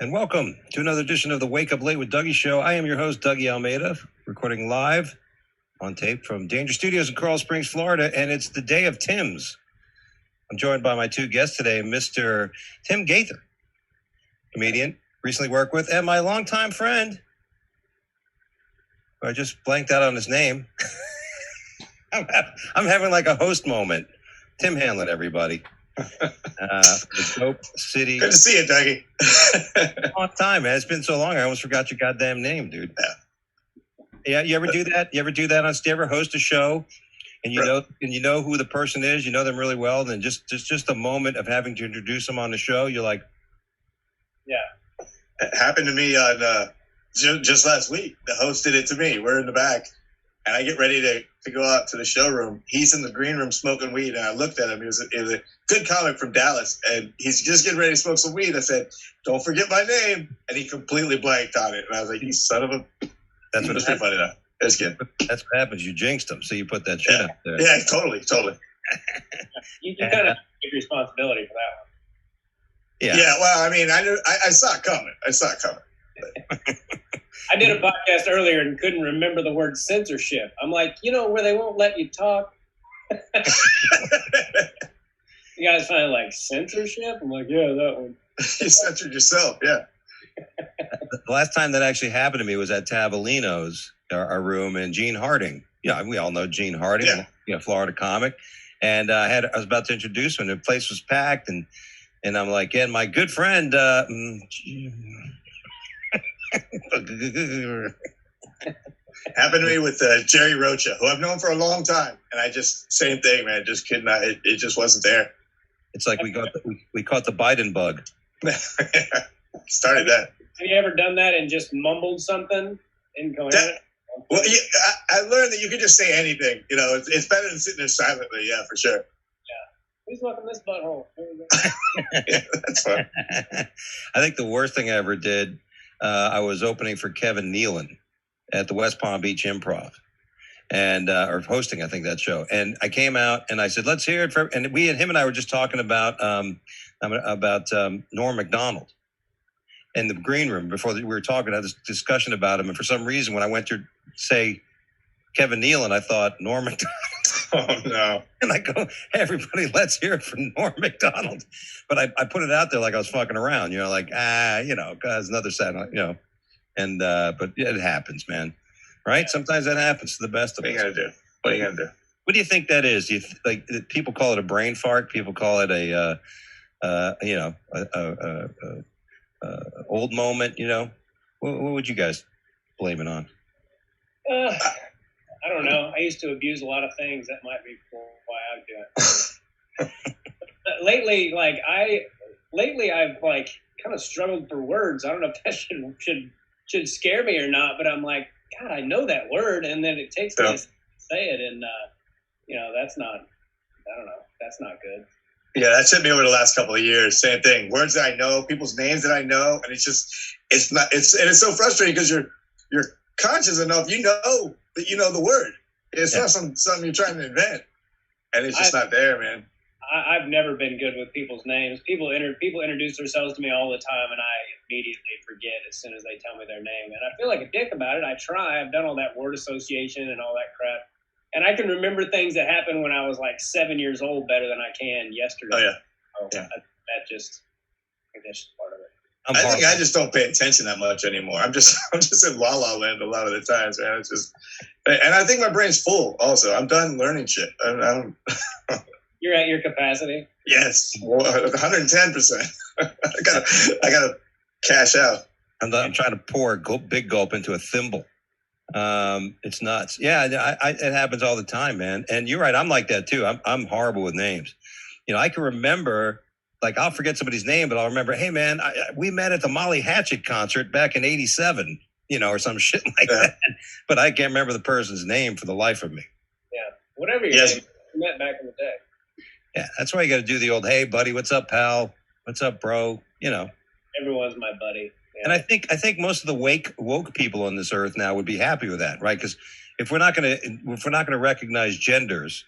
And welcome to another edition of the Wake Up Late with Dougie show. I am your host, Dougie Almeida, recording live on tape from Danger Studios in Coral Springs, Florida, and it's the day of Tim's. I'm joined by my two guests today, Mr. Tim Gaither, comedian, recently worked with, and my longtime friend, I just blanked out on his name. I'm having like a host moment. Tim Hanlon, everybody. The Dope City. Good to see you, Dougie. Long time, man. It's been so long. I almost forgot your goddamn name, dude. Yeah. You ever do that? You ever do that? Do you ever host a show and you know who the person is? You know them really well. Then just a moment of having to introduce them on the show. You're like, yeah. It happened to me on just last week. The host did it to me. We're in the back, and I get ready to go out to the showroom. He's in the green room smoking weed, and I looked at him. He was a good comic from Dallas, and he's just getting ready to smoke some weed. I said, "Don't forget my name," and he completely blanked on it. And I was like, "You son of a!" That's what it's funny though. That's good. That's what happens. You jinxed him, so you put that shit out there. Yeah, totally. You kind of take responsibility for that one. Yeah. Well, I mean, I saw it coming. I did a podcast earlier and couldn't remember the word censorship. I'm like, where they won't let you talk. You guys find like censorship? I'm like, yeah, that one. You censored yourself, yeah. The last time that actually happened to me was at Tavolino's, our room, and Gene Harding. Yeah, we all know Gene Harding, Florida comic. And I was about to introduce him, and the place was packed, and I'm like, and my good friend, happened to me with Jerry Rocha, who I've known for a long time, and same thing, man. Just could not. It just wasn't there. It's like we caught the Biden bug. Started that. Have you ever done that and just mumbled something incoherent? Well, I learned that you could just say anything. It's better than sitting there silently. Yeah, for sure. Yeah. Who's looking this butthole? Yeah, that's fun. I think the worst thing I ever did. I was opening for Kevin Nealon at the West Palm Beach Improv, and or hosting, I think, that show. And I came out and I said, "Let's hear it for." And him and I were just talking about Norm Macdonald in the green room before we were talking. I had this discussion about him, and for some reason, when I went to say Kevin Nealon, I thought Norm Macdonald. Oh no! And I go, "Hey, everybody, let's hear it for Norm Macdonald." But I put it out there like I was fucking around, because another sad, and but it happens, man. Right? Sometimes that happens to the best of us. What are you gonna do? What do you think that is? People call it a brain fart. People call it a old moment. What would you guys blame it on? I don't know. I used to abuse a lot of things. That might be why I do it. Lately, I've kind of struggled for words. I don't know if that should scare me or not, but I'm like, God, I know that word, and then it takes me to say it, and that's not. I don't know. That's not good. Yeah, that's hit me over the last couple of years. Same thing. Words that I know, people's names that I know, and it's so frustrating because you're conscious enough, that you know the word. It's not something you're trying to invent, and it's just not there, man. I've never been good with people's names. People introduce themselves to me all the time, and I immediately forget as soon as they tell me their name. And I feel like a dick about it. I try. I've done all that word association and all that crap. And I can remember things that happened when I was like 7 years old better than I can yesterday. Oh, yeah. I think that's just part of it. I think I just don't pay attention that much anymore. I'm just in la la land a lot of the times, man. It's just, and I think my brain's full. Also, I'm done learning shit. I don't. You're at your capacity. Yes, 110%. I gotta cash out. I'm trying to pour a big gulp into a thimble. It's nuts. Yeah, it happens all the time, man. And you're right. I'm like that too. I'm horrible with names. I can remember. Like, I'll forget somebody's name, but I'll remember, hey, man, we met at the Molly Hatchet concert back in 87, or some shit like that. But I can't remember the person's name for the life of me. Yeah. Whatever your name, we met back in the day. Yeah, that's why you got to do the old, hey, buddy, what's up, pal? What's up, bro? Everyone's my buddy. Yeah. And I think most of the woke people on this earth now would be happy with that, right? Because if we're not gonna recognize genders,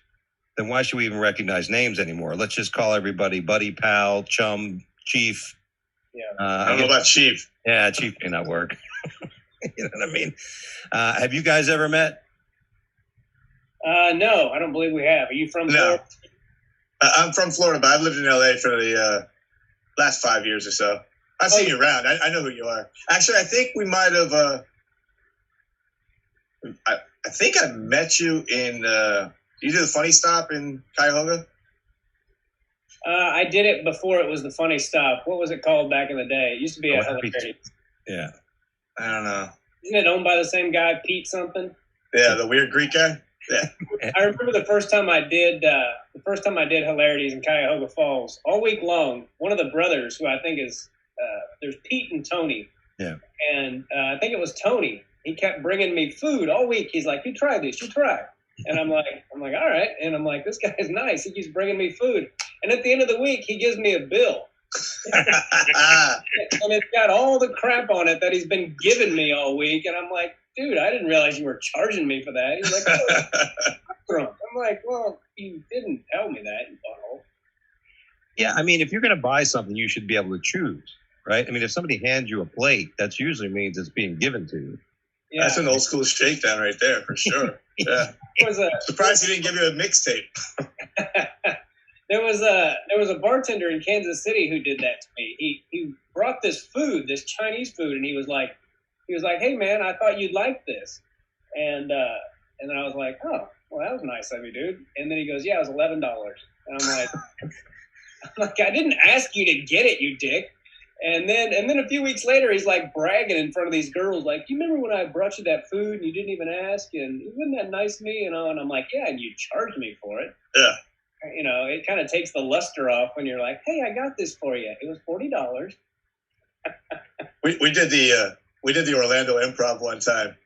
then why should we even recognize names anymore? Let's just call everybody buddy, pal, chum, chief, I don't know about Chief. Yeah, Chief may not work. You know what I mean? Have you guys ever met? No, I don't believe we have. Are you from Florida? I'm from Florida, but I've lived in LA for the last 5 years or so. I've seen you around. I know who you are. Actually, I think we might have. I think I met you in. You did the Funny Stop in Cuyahoga? I did it before it was the Funny Stop. What was it called back in the day? It used to be a Hilarity. Yeah. I don't know. Isn't it owned by the same guy, Pete something? Yeah, the weird Greek guy. Yeah. I remember the first time I did Hilarities in Cuyahoga Falls. All week long, one of the brothers, who I think is there's Pete and Tony. Yeah. And I think it was Tony. He kept bringing me food all week. He's like, "You try this, you try." And I'm like, all right. And I'm like, this guy's nice. He keeps bringing me food. And at the end of the week, he gives me a bill. And it's got all the crap on it that he's been giving me all week. And I'm like, dude, I didn't realize you were charging me for that. He's like, oh, I'm like, well, you didn't tell me that, you butthole. Yeah, I mean, if you're going to buy something, you should be able to choose, right? I mean, if somebody hands you a plate, that usually means it's being given to you. Yeah. That's an old school shakedown right there, for sure. Yeah. Surprised he didn't give you a mixtape. There was a bartender in Kansas City who did that to me. He brought this Chinese food, and he was like, "Hey man, I thought you'd like this," and then I was like, "Oh, well, that was nice of you, dude." And then he goes, "Yeah, it was $11," and I'm like, "I didn't ask you to get it, you dick." And then a few weeks later, he's like bragging in front of these girls, like, "Do you remember when I brought you that food and you didn't even ask? And wasn't that nice of me?" You know, and I'm like, "Yeah, and you charged me for it." Yeah. You know, it kind of takes the luster off when you're like, "Hey, I got this for you. It was $40." We did the Orlando Improv one time,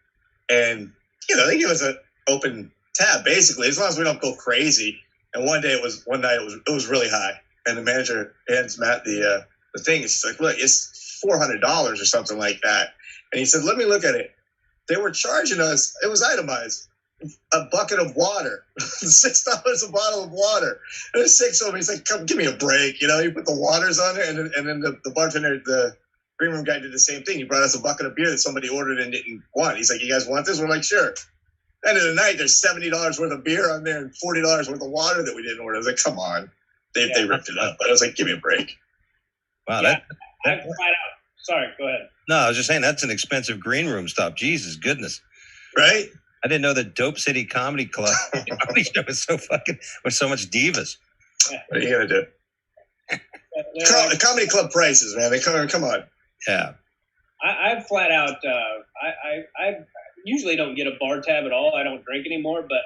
and they give us an open tab basically, as long as we don't go crazy. And one night it was really high, and the manager hands Matt the thing. He's like, "Look, it's $400 or something like that." And he said, "Let me look at it." They were charging us. It was itemized. A bucket of water, $6 a bottle of water. And there's 6 of them. He's like, "Come, give me a break." You put the waters on it, and then the bartender, the green room guy, did the same thing. He brought us a bucket of beer that somebody ordered and didn't want. He's like, "You guys want this?" We're like, "Sure." End of the night, there's $70 worth of beer on there and $40 worth of water that we didn't order. I was like, "Come on." They ripped it up. But I was like, "Give me a break." Wow, yeah, I'm flat out. Sorry, go ahead. No, I was just saying that's an expensive green room stop. Jesus goodness. Right? I didn't know that Dope City Comedy Club comedy show was with so much divas. What are you gonna do? Comedy club prices, man. They come on. Yeah. I flat out. I usually don't get a bar tab at all. I don't drink anymore, but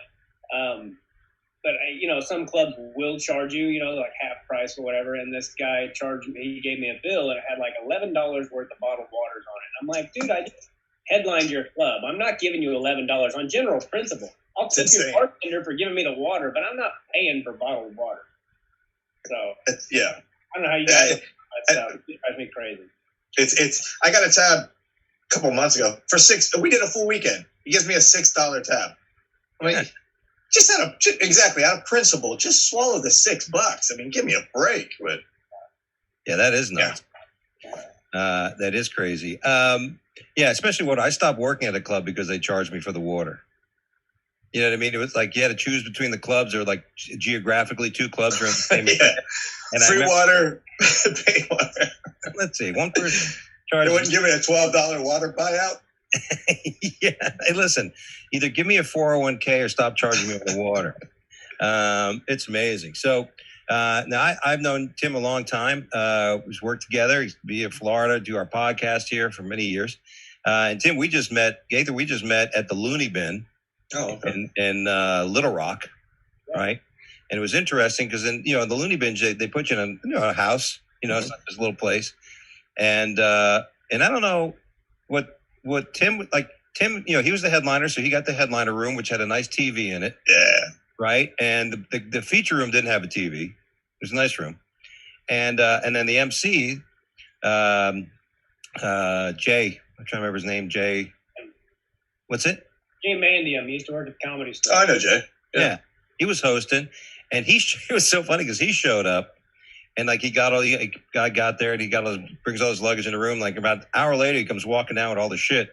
some clubs will charge you, like half price or whatever. And this guy charged me. He gave me a bill and it had like $11 worth of bottled waters on it. I'm like, dude, I just headlined your club. I'm not giving you $11 on general principle. I'll tip your bartender for giving me the water, but I'm not paying for bottled water. So yeah, I don't know how you guys. It drives me crazy. It's. I got a tab a couple months ago for $6. We did a full weekend. He gives me a $6 tab. I mean, just out of principle, just swallow the $6. I mean, give me a break. But yeah, that is nuts. Yeah. That is crazy. Yeah, especially when I stopped working at a club because they charged me for the water. You know what I mean? It was like you had to choose between the clubs, or like geographically 2 clubs are in the same. Yeah. And free water, pay water. Let's see, one person charged. They wouldn't give me a $12 water buyout. Yeah. Hey, listen, either give me a 401k or stop charging me for the water. It's amazing. So now I've known Tim a long time. We've worked together. He used to be in Florida, do our podcast here for many years. And Tim, Gaither, we just met at the Looney Bin in Little Rock, right? And it was interesting because in the Looney Bin, they put you in a house, it's like this little place. And I don't know what Tim, he was the headliner, so he got the headliner room, which had a nice TV in it. Yeah. Right. And the feature room didn't have a TV. It was a nice room. And then the MC, Jay, I'm trying to remember his name. Jay. What's it? Jay Mandium. He used to work at the Comedy Store. Oh, I know Jay. Yeah. He was hosting, and it was so funny because he showed up And like he got there and brings all his luggage in the room. Like about an hour later, he comes walking down with all the shit.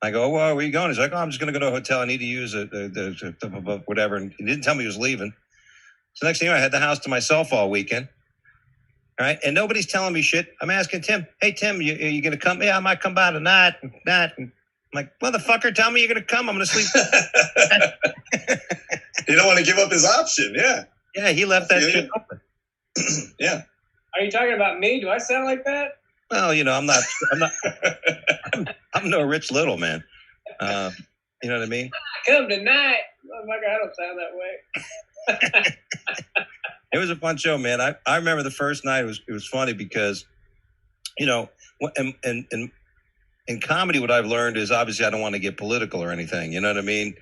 I go, well, where are you going? He's like, oh, I'm just going to go to a hotel. I need to use the whatever. And he didn't tell me he was leaving. So next thing you know, I had the house to myself all weekend. All right. And nobody's telling me shit. I'm asking Tim, hey, Tim, you going to come? Yeah, I might come by tonight. I'm like, motherfucker, tell me you're going to come. I'm going to sleep. You don't want to give up his option. Yeah. Yeah, he left that shit open. Yeah. Are you talking about me? Do I sound like that? Well, I'm not, I'm no Rich Little, man. You know what I mean? Come tonight. Motherfucker, I don't sound that way. It was a fun show, man. I remember the first night, it was funny because, in comedy, what I've learned is obviously I don't want to get political or anything. You know what I mean?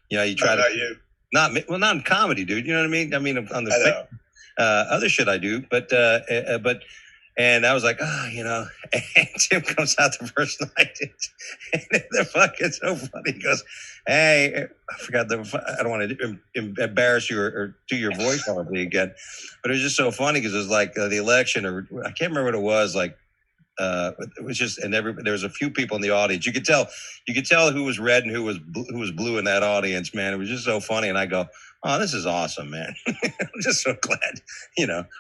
You try to, not in comedy, dude. You know what I mean? I mean, on the other shit I do, but and I was like, and Tim comes out the first night, and the fucking so funny. He goes, hey, I forgot I don't want to embarrass you or do your voice horribly again, but it was just so funny because it was like the election, or I can't remember what it was, like. It was just, and there was a few people in the audience. You could tell who was red and who was blue in that audience, man. It was just so funny. And I go, oh, this is awesome, man. I'm just so glad,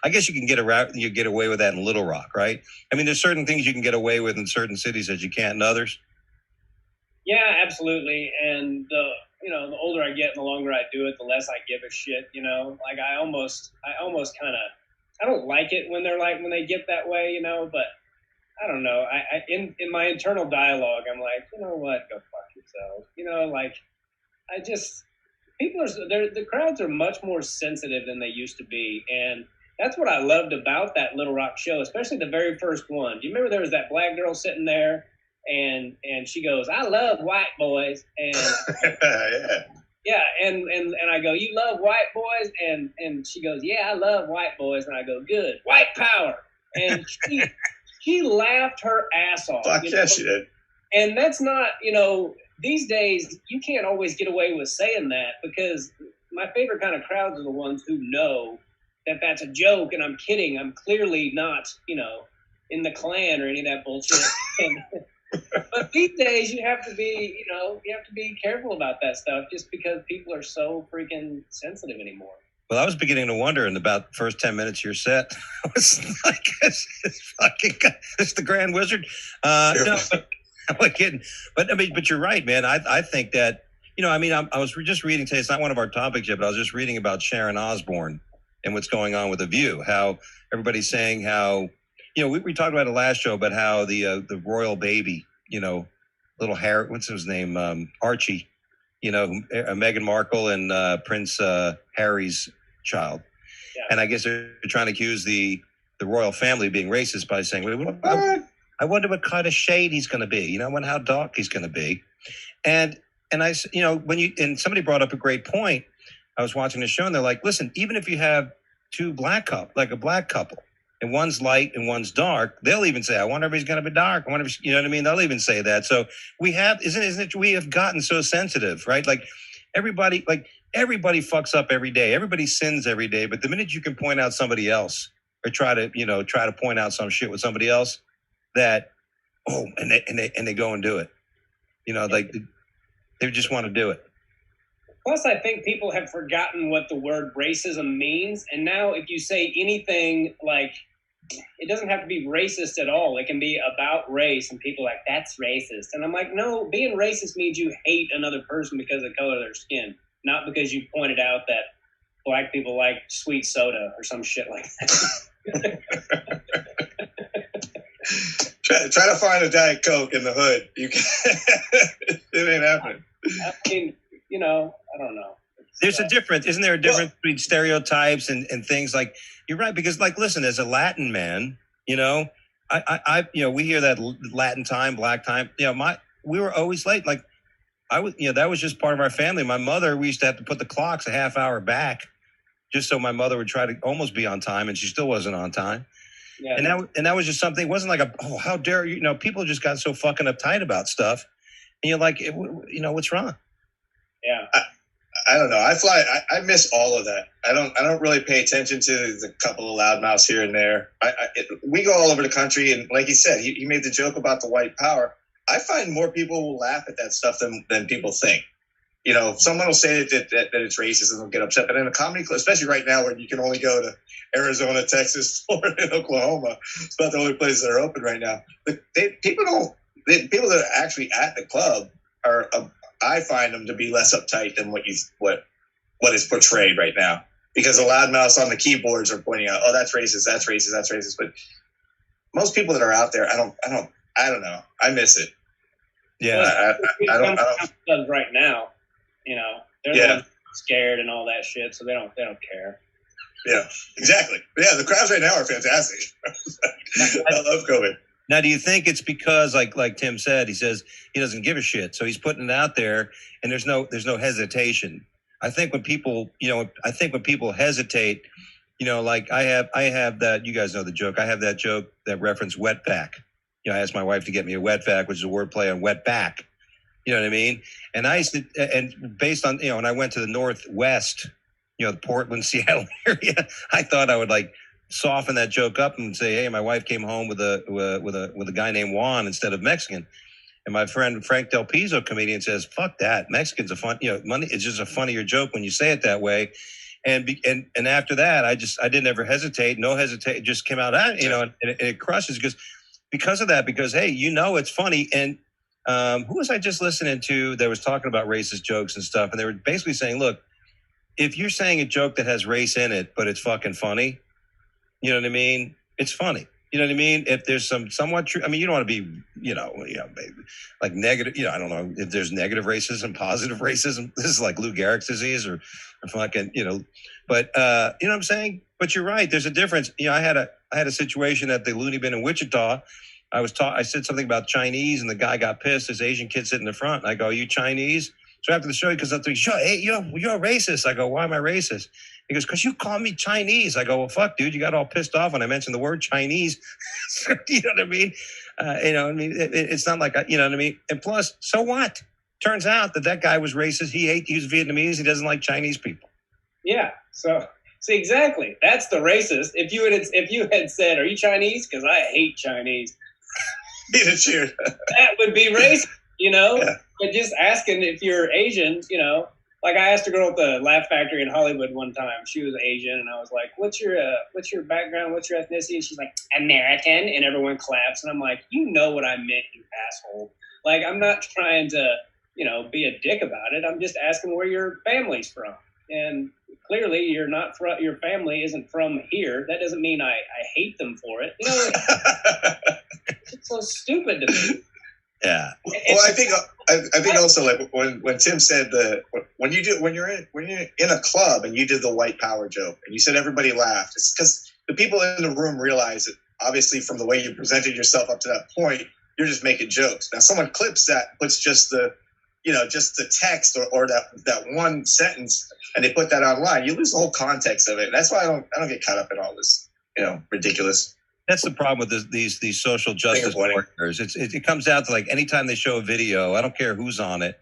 I guess you can get away with that in Little Rock, right? I mean, there's certain things you can get away with in certain cities that you can't in others. Yeah, absolutely. And the older I get and the longer I do it, the less I give a shit, like I almost kind of, I don't like it when they get that way, but I don't know. In my internal dialogue, I'm like, you know what? Go fuck yourself. The crowds are much more sensitive than they used to be. And that's what I loved about that Little Rock show, especially the very first one. Do you remember there was that black girl sitting there and she goes, I love white boys. And yeah. And I go, you love white boys? And she goes, yeah, I love white boys. And I go, good. White power. And she laughed her ass off. Fuck yeah, she did. And that's not, these days, you can't always get away with saying that because my favorite kind of crowds are the ones who know that that's a joke and I'm kidding. I'm clearly not, in the Klan or any of that bullshit. But these days, you have to be careful about that stuff just because people are so freaking sensitive anymore. Well, I was beginning to wonder in about the first 10 minutes of your set. I was like, this fucking guy, this the Grand Wizard. No, I'm not kidding. But you're right, man. I think that, I was just reading today. It's not one of our topics yet, but I was just reading about Sharon Osbourne and what's going on with The View. How everybody's saying how, we talked about it last show, about how the royal baby, little Harry, what's his name? Archie, Meghan Markle and Prince Harry's child. Yeah. And I guess they're trying to accuse the royal family of being racist by saying, I wonder what kind of shade he's going to be. I wonder how dark he's going to be. And I, and somebody brought up a great point. I was watching the show and they're like, listen, even if you have a black couple, and one's light and one's dark, they'll even say, I wonder if he's going to be dark. I wonder if, you know what I mean? They'll even say that. So we have, we have gotten so sensitive, right? Like everybody fucks up every day. Everybody sins every day. But the minute you can point out somebody else or try to point out some shit with somebody else that, and they go and do it, like they just want to do it. Plus, I think people have forgotten what the word racism means. And now if you say anything like, it doesn't have to be racist at all. It can be about race and people are like, that's racist. And I'm like, no, being racist means you hate another person because of the color of their skin, not because you pointed out that black people like sweet soda or some shit like that. Try to find a Diet Coke in the hood. You can it ain't happening. I mean, I don't know. There's a difference. Isn't there a difference between stereotypes and things like, you're right. Because like, listen, as a Latin man, we hear that Latin time, black time, we were always late. Like that was just part of our family. My mother, we used to have to put the clocks a half hour back just so my mother would try to almost be on time, and she still wasn't on time. Yeah. And that was just something. It wasn't like how dare you? People just got so fucking uptight about stuff, and you're like, what's wrong? Yeah. I don't know. I miss all of that. I don't really pay attention to the couple of loudmouths here and there. We go all over the country, and like he said, he made the joke about the white power. I find more people will laugh at that stuff than people think. You know, someone will say that it's racist and they'll get upset. But in a comedy club, especially right now where you can only go to Arizona, Texas, Florida, and Oklahoma, it's about the only places that are open right now. People that are actually at the club are, I find them to be less uptight than what is portrayed right now. Because the loudmouths on the keyboards are pointing out, oh, that's racist, that's racist, that's racist. But most people that are out there, I don't know. I miss it. Yeah, I don't right now. You know, they're the ones scared and all that shit, so they don't care. Yeah, exactly. Yeah, the crowds right now are fantastic. I love COVID. Now, do you think it's because, like Tim said, he says he doesn't give a shit, so he's putting it out there, and there's no hesitation. I think when people hesitate, you know, like I have that. You guys know the joke. I have that joke that reference wetback. You know, I asked my wife to get me a wetback, which is a wordplay on wet back. You know what I mean? And I used to, and based on, you know, when I went to the Northwest, you know, the Portland, Seattle area, I thought I would like soften that joke up and say, hey, my wife came home with a guy named Juan instead of Mexican. And my friend Frank Del Pizzo, comedian, says, fuck that. Mexicans are fun. You know, money. It's just a funnier joke when you say it that way. And after that, I didn't ever hesitate. No hesitate. It just came out, you know, and it crushes because of that, because, hey, you know, it's funny. And, who was I just listening to that was talking about racist jokes and stuff? And they were basically saying, look, if you're saying a joke that has race in it, but it's fucking funny, you know what I mean? It's funny. You know what I mean? If there's some somewhat true, I mean, you don't want to be, you know, like negative, you know, I don't know if there's negative racism, positive racism. This is like Lou Gehrig's disease or fucking, you know, but, you know what I'm saying? But you're right. There's a difference. You know, I had a situation at the Looney Bin in Wichita. I said something about Chinese, and the guy got pissed. This Asian kid sitting in the front. And I go, "Are you Chinese?" So after the show, he goes up to me, "Hey, you're a racist." I go, "Why am I racist?" He goes, "Because you call me Chinese." I go, "Well, fuck, dude, you got all pissed off when I mentioned the word Chinese." You know what I mean? You know, I mean, it's not like, you know what I mean? And plus, so what? Turns out that guy was racist. He was Vietnamese. He doesn't like Chinese people. Yeah. So see, exactly. That's the racist. If you had said, "Are you Chinese?" Because I hate Chinese. That would be racist, you know. Yeah. But just asking if you're Asian, you know, like I asked a girl at the Laugh Factory in Hollywood one time. She was Asian, and I was like, "What's your background? What's your ethnicity?" And she's like, "American," and everyone claps. And I'm like, "You know what I meant, you asshole." Like, I'm not trying to, you know, be a dick about it. I'm just asking where your family's from, and clearly you're not from. Your family isn't from here. That doesn't mean I hate them for it. You know. It's so stupid to me. Yeah. Well, I think also, like when Tim said when you're in a club and you did the white power joke and you said everybody laughed, it's because the people in the room realize that obviously from the way you presented yourself up to that point, you're just making jokes. Now someone clips that, puts just the text or that one sentence, and they put that online, you lose the whole context of it. That's why I don't get caught up in all this, you know, ridiculous. That's the problem with these social justice warriors. It comes down to, like, anytime they show a video, I don't care who's on it.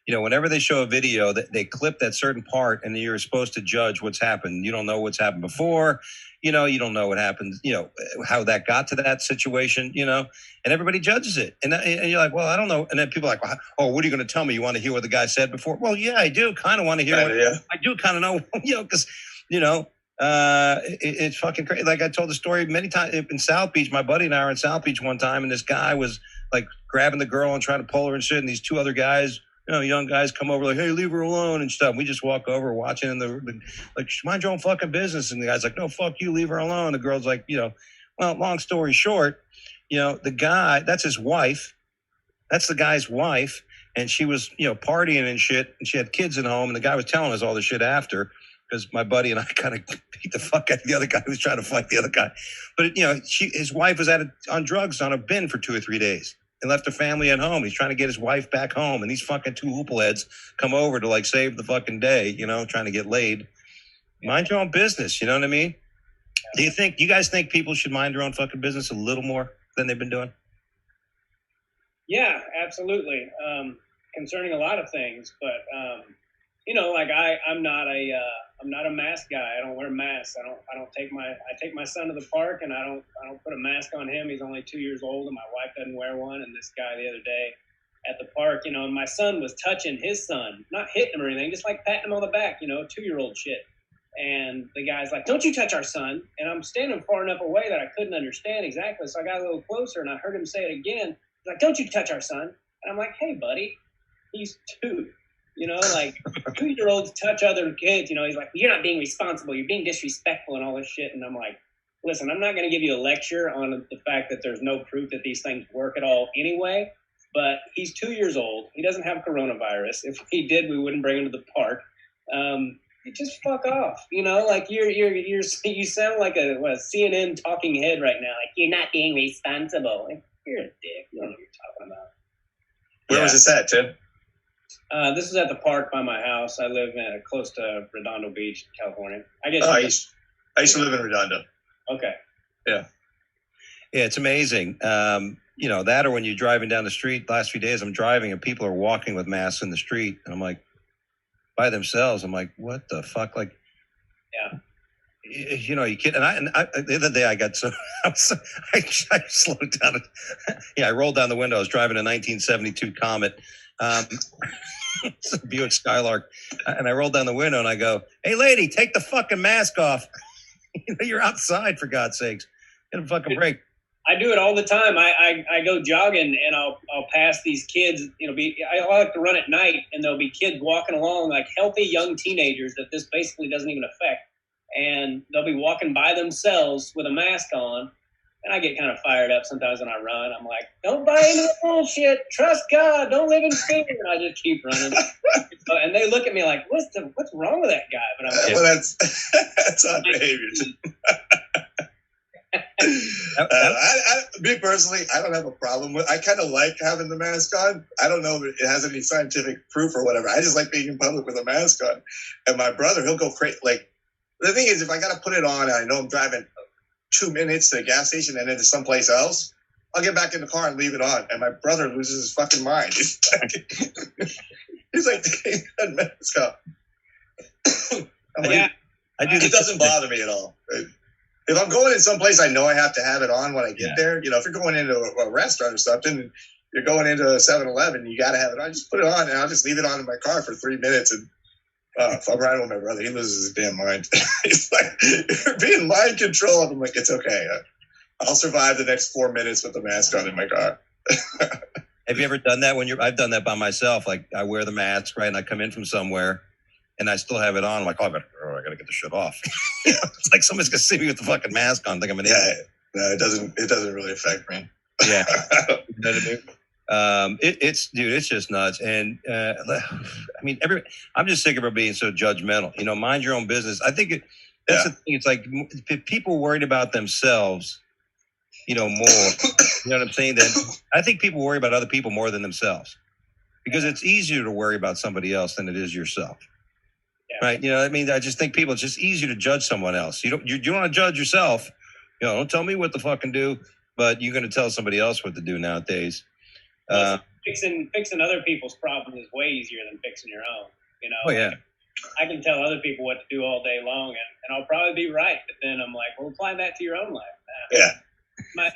You know, whenever they show a video, they clip that certain part, and you're supposed to judge what's happened. You don't know what's happened before. You know, you don't know what happened. You know how that got to that situation. You know, and everybody judges it, and you're like, well, I don't know. And then people are like, oh, what are you going to tell me? You want to hear what the guy said before? Well, yeah, I do kind of want to hear. I do kind of know. You know, because you know. It's fucking crazy. Like I told the story many times in South Beach. My buddy and I were in South Beach one time, and this guy was like grabbing the girl and trying to pull her and shit. And these two other guys, you know, young guys, come over like, "Hey, leave her alone" and stuff. We just walk over, watching, and the like, "Mind your own fucking business." And the guy's like, "No, fuck you, leave her alone." The girl's like, you know, well, long story short, you know, the guy, that's his wife. That's the guy's wife, and she was, you know, partying and shit, and she had kids at home, and the guy was telling us all the shit after. Because my buddy and I kind of beat the fuck out of the other guy who was trying to fight the other guy. But, you know, his wife was on drugs on a bin for 2 or 3 days and left her family at home. He's trying to get his wife back home. And these fucking two hoopleheads come over to, like, save the fucking day, you know, trying to get laid. Mind your own business, you know what I mean? Do you guys think people should mind their own fucking business a little more than they've been doing? Yeah, absolutely. Concerning a lot of things, but like I'm not a mask guy. I don't wear masks. I take my son to the park, and I don't put a mask on him. He's only 2 years old, and my wife doesn't wear one. And this guy the other day at the park, and my son was touching his son, not hitting him or anything, just like patting him on the back, 2-year-old shit. And the guy's like, "Don't you touch our son." And I'm standing far enough away that I couldn't understand exactly. So I got a little closer, and I heard him say it again. He's like, "Don't you touch our son." And I'm like, "Hey, buddy, he's 2. Like 2-year-olds touch other kids. He's like, "You're not being responsible. You're being disrespectful and all this shit." And I'm like, "Listen, I'm not going to give you a lecture on the fact that there's no proof that these things work at all anyway. But he's 2 years old. He doesn't have coronavirus. If he did, we wouldn't bring him to the park. Just fuck off. Like you sound like a CNN talking head right now. Like, you're not being responsible. Like, you're a dick. You don't know what you're talking about." Where was this at, Tim? This is at the park by my house. I live close to Redondo Beach, California. I guess. I used to live in Redondo. Okay. Yeah, it's amazing. That or when you're driving down the street. Last few days, I'm driving and people are walking with masks in the street, and I'm like, by themselves. I'm like, what the fuck? Like, yeah. You kid. And I the other day I got I slowed down. I rolled down the window. I was driving a 1972 Comet. It's a Buick Skylark, and I rolled down the window and I go, "Hey, lady, take the fucking mask off. You're outside, for God's sakes. Get a fucking break." I do it all the time. I go jogging and I'll pass these kids. I like to run at night, and there'll be kids walking along, like healthy young teenagers that this basically doesn't even affect, and they'll be walking by themselves with a mask on. And I get kind of fired up sometimes when I run. I'm like, "Don't buy into the bullshit. Trust God. Don't live in fear." And I just keep running. And they look at me like, what's wrong with that guy? But I'm like, well, that's odd behavior. Me personally, I don't have a problem with. I kind of like having the mask on. I don't know if it has any scientific proof or whatever. I just like being in public with a mask on. And my brother, he'll go crazy. Like, the thing is, if I got to put it on, and I know I'm driving 2 minutes to the gas station and then to someplace else, I'll get back in the car and leave it on. And my brother loses his fucking mind. He's like, "Take that mask off." It doesn't bother me at all. If I'm going in someplace, I know I have to have it on when I get there. If you're going into a restaurant or something, you're going into a 7-Eleven, you got to have it on. Just put it on, and I'll just leave it on in my car for 3 minutes. And if I'm riding with my brother, he loses his damn mind. He's like, "You're being mind controlled." I'm like, "It's okay. I'll survive the next 4 minutes with the mask on in my car." Have you ever done that I've done that by myself. Like, I wear the mask, right? And I come in from somewhere and I still have it on. I'm like, I gotta get the shit off. It's like somebody's gonna see me with the fucking mask on. Think I'm an idiot. No, it doesn't really affect me. Yeah. It's just nuts. And I'm just sick of her being so judgmental. Mind your own business. I think that's the thing. It's like if people worried about themselves, more. You know what I'm saying? Then I think people worry about other people more than themselves, because it's easier to worry about somebody else than it is yourself. Yeah. Right? I just think it's just easier to judge someone else. You don't want to judge yourself. Don't tell me what to fucking do, but you're going to tell somebody else what to do nowadays. Fixing other people's problems is way easier than fixing your own. Oh yeah. I can tell other people what to do all day long, and I'll probably be right. But then I'm like, well, apply that to your own life. Yeah.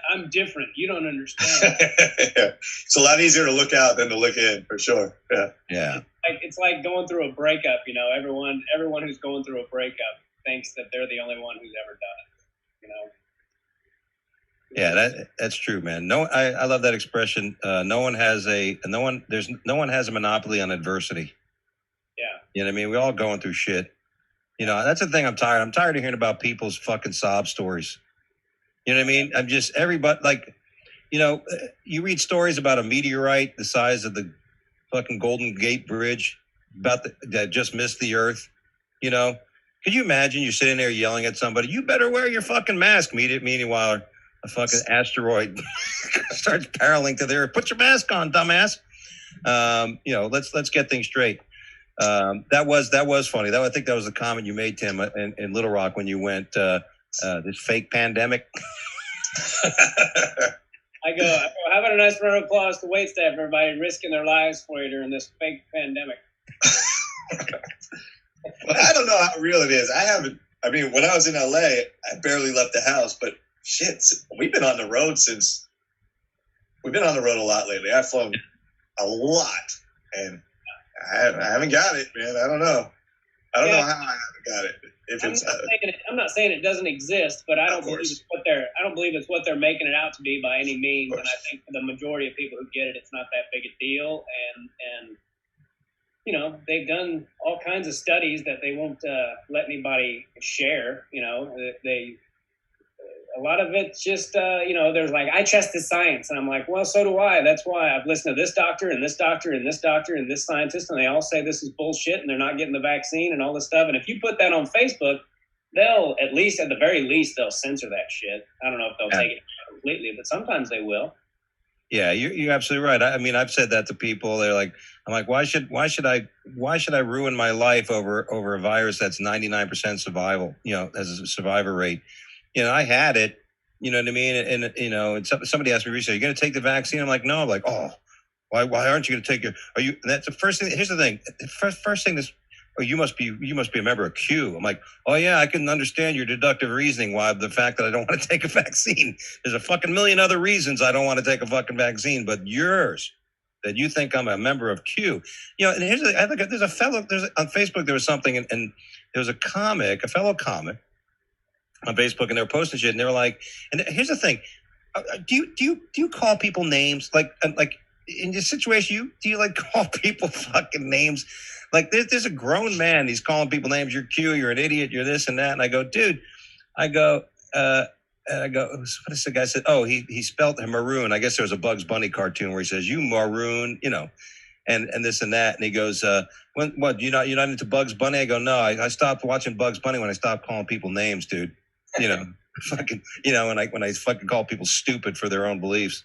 I'm different. You don't understand. It's a lot easier to look out than to look in, for sure. Yeah. Yeah. It's like going through a breakup. Everyone who's going through a breakup thinks that they're the only one who's ever done it. Yeah, that's true, man. No, I love that expression. No one has a monopoly on adversity. Yeah. You know what I mean? We're all going through shit. That's the thing. I'm tired of hearing about people's fucking sob stories. You know what I mean? I'm just everybody like, you read stories about a meteorite the size of the fucking Golden Gate Bridge that just missed the Earth. Could you imagine you're sitting there yelling at somebody, "You better wear your fucking mask"? Meanwhile, a fucking asteroid starts barreling to the Earth. Put your mask on, dumbass. Let's get things straight. That was funny. I think that was a comment you made, Tim, in Little Rock when you went this fake pandemic. I go, "How about a nice round of applause to waitstaff, everybody risking their lives for you during this fake pandemic?" I don't know how real it is. I mean, when I was in LA, I barely left the house, but shit, we've been on the road a lot lately. I've flown a lot, and I haven't got it, man. I don't know. I don't know how I haven't got it. I'm not saying it doesn't exist, but I don't believe it's what they're making it out to be by any means. And I think for the majority of people who get it, it's not that big a deal. And you know, they've done all kinds of studies that they won't let anybody share. You know, a lot of it's just, you know, there's like, I trust the science. And I'm like, well, so do I. That's why I've listened to this doctor and this doctor and this doctor and this scientist, and they all say this is bullshit and they're not getting the vaccine and all this stuff. And if you put that on Facebook, they'll, at the very least, they'll censor that shit. I don't know if they'll take it completely, but sometimes they will. Yeah, you're absolutely right. I mean, I've said that to people. They're like, I'm like, why should I ruin my life over a virus that's 99% survival, you know, as a survivor rate? You know, I had it, you know what I mean? And you know, and somebody asked me recently, are you going to take the vaccine? I'm like, no. I'm like, oh, why aren't you going to take it? Are you? And that's the first thing. Here's the thing. First thing is, oh, you must be a member of Q. I'm like, oh yeah, I can understand your deductive reasoning why the fact that I don't want to take a vaccine. There's a fucking million other reasons I don't want to take a fucking vaccine, but yours, that you think I'm a member of Q. You know, and I think there's on Facebook, there was something, and there was a fellow comic on Facebook, and they were posting shit, and they were like, and here's the thing, do you call people names, like in this situation, do you like call people fucking names? Like there's a grown man, he's calling people names. You're Q, you're an idiot, you're this and that. And I go, dude, what is the guy said? Oh, he spelled maroon. I guess there was a Bugs Bunny cartoon where he says, you maroon, you know, and this and that. And he goes, what, you're not into Bugs Bunny? I go, no, I stopped watching Bugs Bunny when I stopped calling people names, dude. You know, fucking, you know, when I fucking call people stupid for their own beliefs.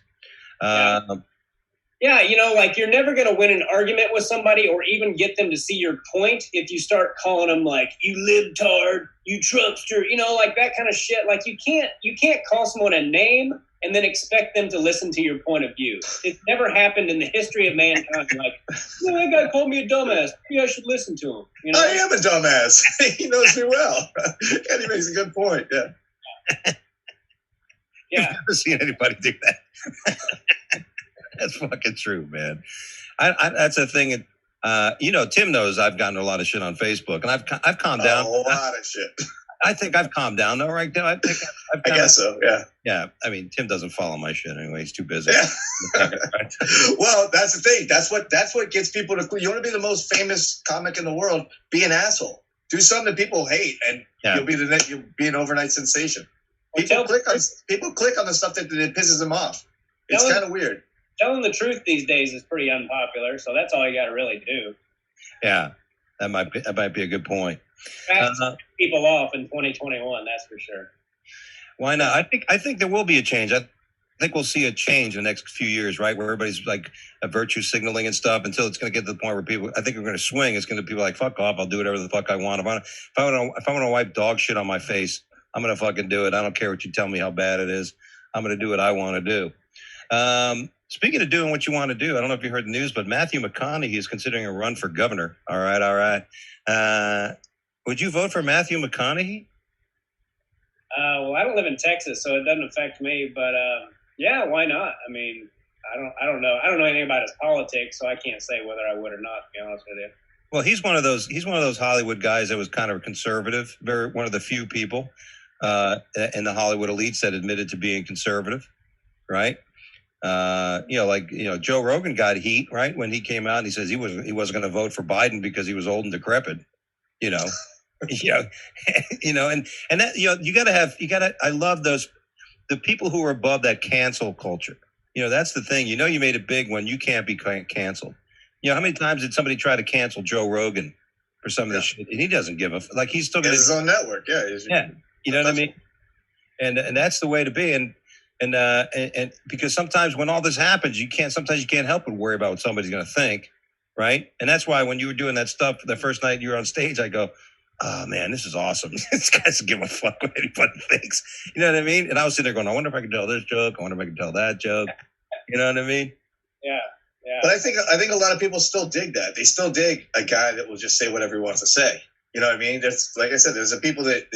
Yeah, you know, like you're never going to win an argument with somebody or even get them to see your point if you start calling them like, you libtard, you Trumpster, you know, like that kind of shit. Like you can't call someone a name and then expect them to listen to your point of view. It's never happened in the history of mankind. Like, yeah, that guy called me a dumbass. Maybe I should listen to him. You know? I am a dumbass. He knows me well. And he makes a good point. Yeah. Yeah. I've never seen anybody do that. That's fucking true, man. That's a thing. You know, Tim knows I've gotten a lot of shit on Facebook, and I've calmed down. A lot of shit. I think I've calmed down though, right now. I guess so. Yeah. Yeah. I mean, Tim doesn't follow my shit anyway. He's too busy. Yeah. Well, that's the thing. That's what gets people to. You want to be the most famous comic in the world? Be an asshole. Do something that people hate, and you'll be an overnight sensation. People click on the stuff that pisses them off. It's kind of weird. Telling the truth these days is pretty unpopular, so that's all you got to really do. Yeah, that might be a good point. People off in 2021, that's for sure. Why not? I think there will be a change. I think we'll see a change in the next few years, right? Where everybody's like a virtue signaling and stuff until it's going to get to the point where people, I think we're going to swing. It's going to be like, fuck off. I'll do whatever the fuck I want. If I want to wipe dog shit on my face, I'm going to fucking do it. I don't care what you tell me how bad it is. I'm going to do what I want to do. Speaking of doing what you want to do, I don't know if you heard the news, but Matthew McConaughey is considering a run for governor. All right. Would you vote for Matthew McConaughey? Well, I don't live in Texas, so it doesn't affect me. But yeah, why not? I mean, I don't know. I don't know anything about his politics, so I can't say whether I would or not. To be honest with you. Well, he's one of those Hollywood guys that was kind of conservative. One of the few people in the Hollywood elites that admitted to being conservative, right? Joe Rogan got heat, right, when he came out and he says he wasn't going to vote for Biden because he was old and decrepit, you know. And that, I love the people who are above that cancel culture. You know, that's the thing. You know, you made it big when you can't be canceled. You know, how many times did somebody try to cancel Joe Rogan for some of this shit? And he doesn't give a like. He's still got his own network. Yeah. You know what I mean? And that's the way to be. And because sometimes when all this happens, you can't help but worry about what somebody's going to think. Right. And that's why when you were doing that stuff the first night you were on stage, I go, oh man, this is awesome. This guy doesn't give a fuck what anybody thinks. You know what I mean? And I was sitting there going, I wonder if I can tell this joke. I wonder if I can tell that joke. You know what I mean? Yeah. But I think a lot of people still dig that. They still dig a guy that will just say whatever he wants to say. You know what I mean? There's, like I said, there's the people that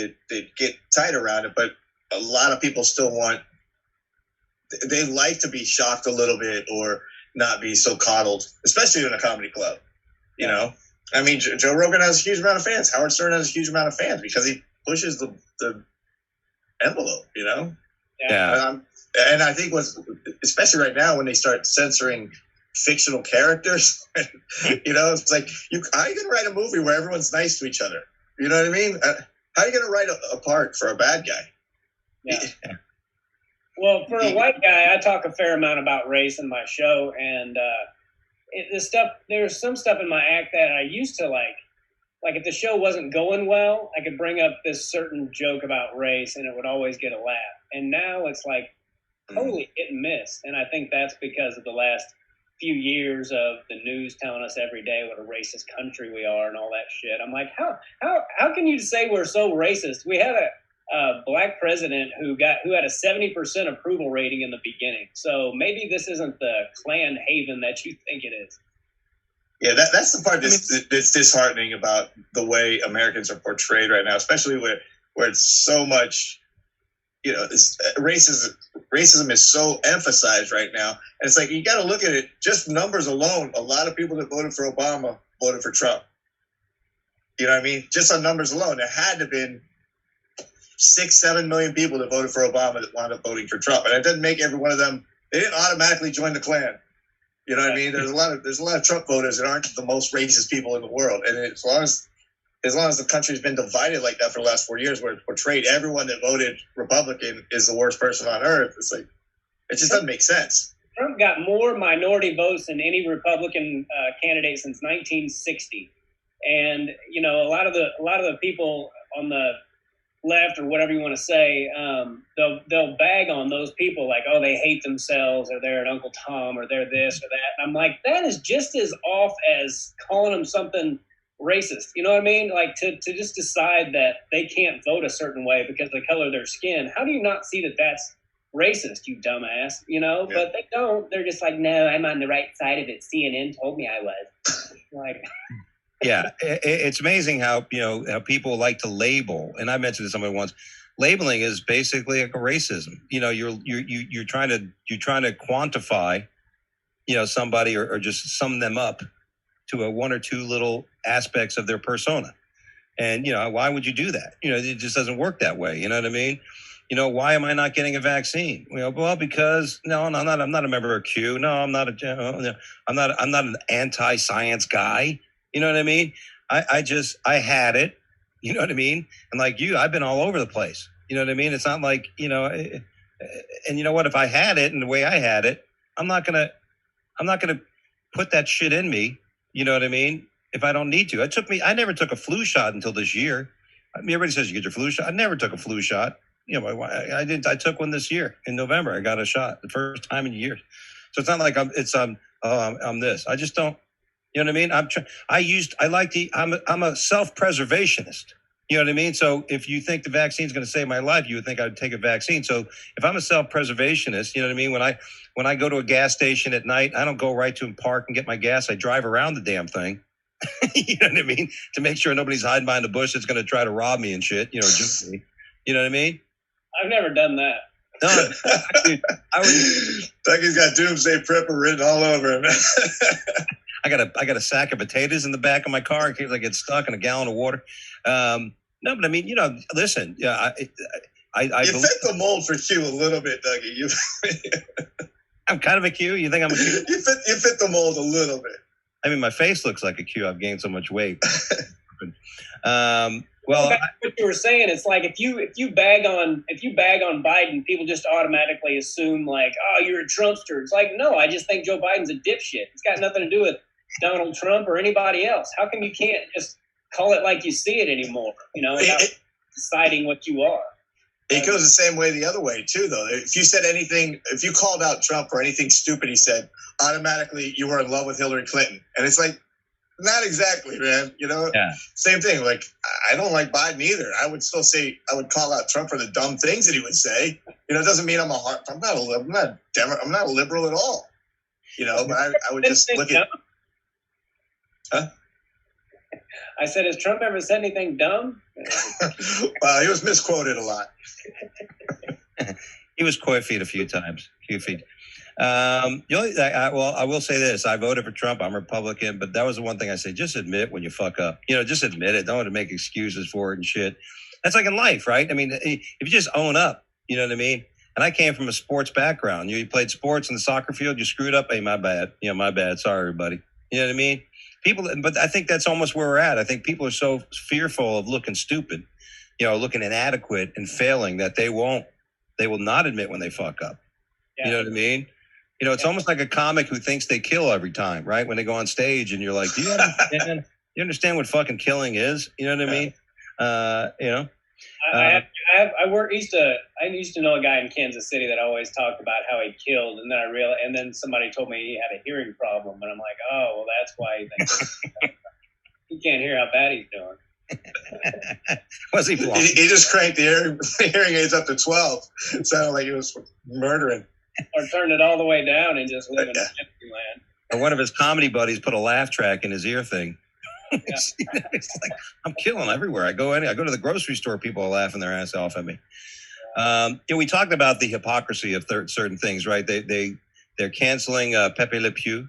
get tight around it, but a lot of people still they like to be shocked a little bit or not be so coddled, especially in a comedy club. You know, I mean, Joe Rogan has a huge amount of fans. Howard Stern has a huge amount of fans because he pushes the envelope. You know, and I think especially right now when they start censoring fictional characters, you know, it's like how are you going to write a movie where everyone's nice to each other? You know what I mean? How are you going to write a part for a bad guy? Yeah. Well, for a white guy, I talk a fair amount about race in my show, and there's some stuff in my act that I used to like. Like if the show wasn't going well, I could bring up this certain joke about race, and it would always get a laugh. And now it's like totally hit and miss, and I think that's because of the last few years of the news telling us every day what a racist country we are and all that shit. I'm like, how can you say we're so racist? We had a black president who had a 70% approval rating in the beginning. So maybe this isn't the Klan haven that you think it is. Yeah, that's the part that's disheartening about the way Americans are portrayed right now, especially where it's so much, you know, racism is so emphasized right now. And it's like, you got to look at it, just numbers alone. A lot of people that voted for Obama voted for Trump. You know what I mean? Just on numbers alone, there had to have been 6-7 million people that voted for Obama that wound up voting for Trump. And it didn't make every one of them, they didn't automatically join the Klan. You know what I mean? There's a lot of Trump voters that aren't the most racist people in the world. And as long as the country's been divided like that for the last 4 years, where it's portrayed everyone that voted Republican is the worst person on earth, it's like, it just doesn't make sense. Trump got more minority votes than any Republican candidate since 1960. And, you know, a lot of the people on the left or whatever you want to say, they'll bag on those people like, oh, they hate themselves, or they're an Uncle Tom, or they're this or that. And I'm like, that is just as off as calling them something racist. You know what I mean? Like to just decide that they can't vote a certain way because of the color of their skin. How do you not see that that's racist, you dumbass? You know, yeah. But they don't. They're just like, no, I'm on the right side of it. CNN told me I was. Like. Yeah, it's amazing how people like to label, and I mentioned to somebody once. Labeling is basically like a racism. You know, you're trying to quantify, you know, somebody or just sum them up to a one or two little aspects of their persona, and you know, why would you do that? You know, it just doesn't work that way. You know what I mean? You know, why am I not getting a vaccine? You know, well, because I'm not a member of Q. No, I'm not I'm not an anti-science guy. You know what I mean? I had it, you know what I mean? And like you, I've been all over the place. You know what I mean? It's not like, you know, and you know what, if I had it and the way I had it, I'm not going to put that shit in me. You know what I mean? If I don't need to. I never took a flu shot until this year. I mean, everybody says you get your flu shot. I never took a flu shot. You know, I didn't. I took one this year in November. I got a shot the first time in years. So it's not like I'm this. I just don't. You know what I mean? I'm a self-preservationist. You know what I mean? So if you think the vaccine is going to save my life, you would think I would take a vaccine. So if I'm a self-preservationist, you know what I mean? When I go to a gas station at night, I don't go right to a park and get my gas. I drive around the damn thing. You know what I mean? To make sure nobody's hiding behind a bush that's going to try to rob me and shit, you know, or juke me. You know what I mean? I've never done that. No, I would. Dougie's got doomsday prepper written all over him. I got a sack of potatoes in the back of my car in case I get stuck, and a gallon of water. No, but I mean, you know, listen, yeah, I you fit the mold for Q a little bit, Dougie. I'm kind of a Q. You think I'm a Q? You fit the mold a little bit. I mean, my face looks like a Q. I've gained so much weight. Well, back to what you were saying, it's like if you bag on Biden, people just automatically assume like, oh, you're a Trumpster. It's like, no, I just think Joe Biden's a dipshit. It's got nothing to do with Donald Trump or anybody else. How come you can't just call it like you see it anymore? You know, without deciding what you are. It goes the same way the other way too, though. If you said anything, if you called out Trump for anything stupid he said, automatically you were in love with Hillary Clinton, and it's like. Not exactly, man. You know, Same thing. Like, I don't like Biden either. I would still say I would call out Trump for the dumb things that he would say. You know, it doesn't mean I'm not a liberal at all. You know, but I would just look at. Huh? I said, has Trump ever said anything dumb? He was misquoted a lot. He was coy-feet a few times. I will say this. I voted for Trump. I'm Republican, but that was the one thing I say. Just admit when you fuck up. Just admit it. Don't want to make excuses for it and shit. That's like in life, right? I mean, if you just own up, you know what I mean? And I came from a sports background. You played sports in the soccer field. You screwed up. Hey, my bad. My bad. Sorry, everybody. You know what I mean? But I think that's almost where we're at. I think people are so fearful of looking stupid, looking inadequate and failing that they will not admit when they fuck up. Yeah. You know what I mean? It's almost like a comic who thinks they kill every time, right? When they go on stage and you're like, do you understand what fucking killing is? You know what I mean? I used to know a guy in Kansas City that always talked about how he killed, and then I realized, and then somebody told me he had a hearing problem, and I'm like, oh, well, that's why he thinks he can't hear how bad he's doing. Was he blind? He just cranked the hearing aids up to 12. It sounded like he was murdering. Or turned it all the way down and just live in empty land. Or one of his comedy buddies put a laugh track in his ear thing. Yeah. It's like, I'm killing everywhere. I go to the grocery store, people are laughing their ass off at me. We talked about the hypocrisy of certain things, right? They're canceling Pepe Le Pew.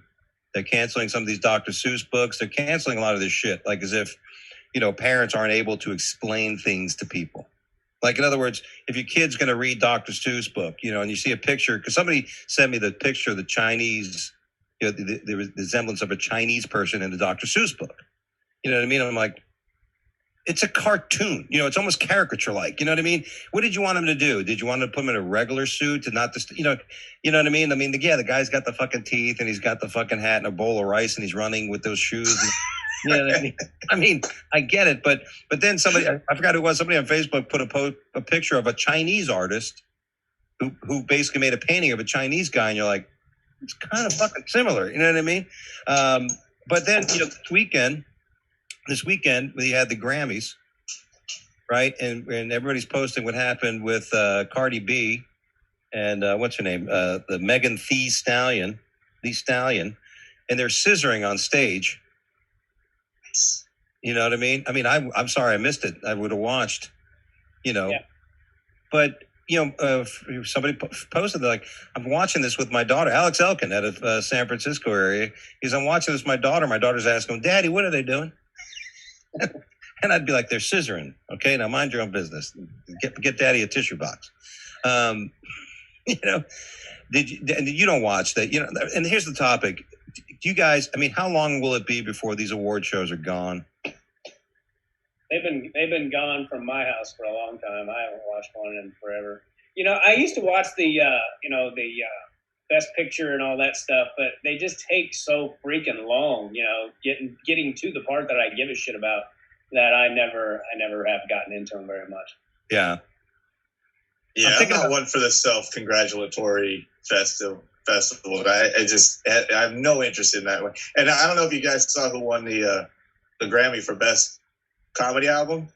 They're canceling some of these Dr. Seuss books. They're canceling a lot of this shit, like as if, parents aren't able to explain things to people. Like, in other words, if your kid's going to read Dr. Seuss book, and you see a picture, because somebody sent me the picture of the Chinese, the resemblance of a Chinese person in the Dr. Seuss book. You know what I mean? I'm like, it's a cartoon. It's almost caricature-like. You know what I mean? What did you want him to do? Did you want him to put him in a regular suit to not just, you know what I mean? I mean, the guy's got the fucking teeth and he's got the fucking hat and a bowl of rice and he's running with those shoes. And, you know what I mean? I mean, I get it, but then somebody, I forgot who it was, somebody on Facebook put a picture of a Chinese artist who basically made a painting of a Chinese guy, and you're like, it's kind of fucking similar. You know what I mean? But then, this weekend we had the Grammys, right? And everybody's posting what happened with Cardi B and what's her name? The Megan Thee Stallion, and they're scissoring on stage. You know what I mean? I mean, I'm sorry I missed it. I would have watched, but somebody posted like, I'm watching this with my daughter, Alex Elkin, out of San Francisco area. I'm watching this with my daughter. My daughter's asking, Daddy, what are they doing? And I'd be like, they're scissoring. Okay, now mind your own business. Get Daddy a tissue box. You don't watch that? And here's the topic. Do you guys? I mean, how long will it be before these award shows are gone? They've been gone from my house for a long time. I haven't watched one in forever. I used to watch the Best Picture and all that stuff, but they just take so freaking long. Getting to the part that I give a shit about, that I never have gotten into them very much. Yeah. Yeah, I'm not one for the self-congratulatory festival. I have no interest in that one. And I don't know if you guys saw who won the Grammy for Best Comedy Album.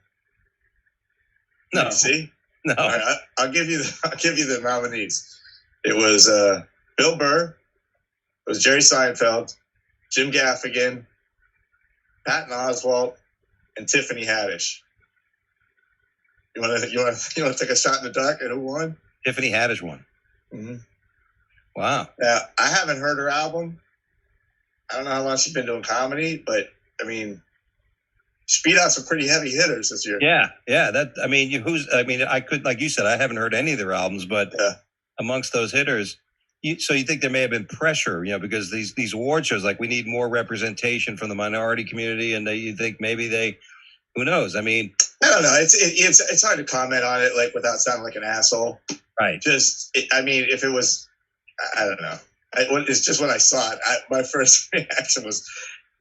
No. Did you see? No. All right, I'll give you the nominees. It was Bill Burr. It was Jerry Seinfeld, Jim Gaffigan, Patton Oswalt, and Tiffany Haddish. You want to take a shot in the dark at who won? Tiffany Haddish won. Mm-hmm. Wow. Now, I haven't heard her album. I don't know how long she's been doing comedy, but I mean, she beat out some pretty heavy hitters this year. Yeah. I could, like you said, I haven't heard any of their albums, but amongst those hitters, so you think there may have been pressure, because these award shows, like, we need more representation from the minority community, and you think maybe who knows? I mean, I don't know. It's hard to comment on it, like, without sounding like an asshole. Right. If it was, I don't know. It's just when I saw it, my first reaction was,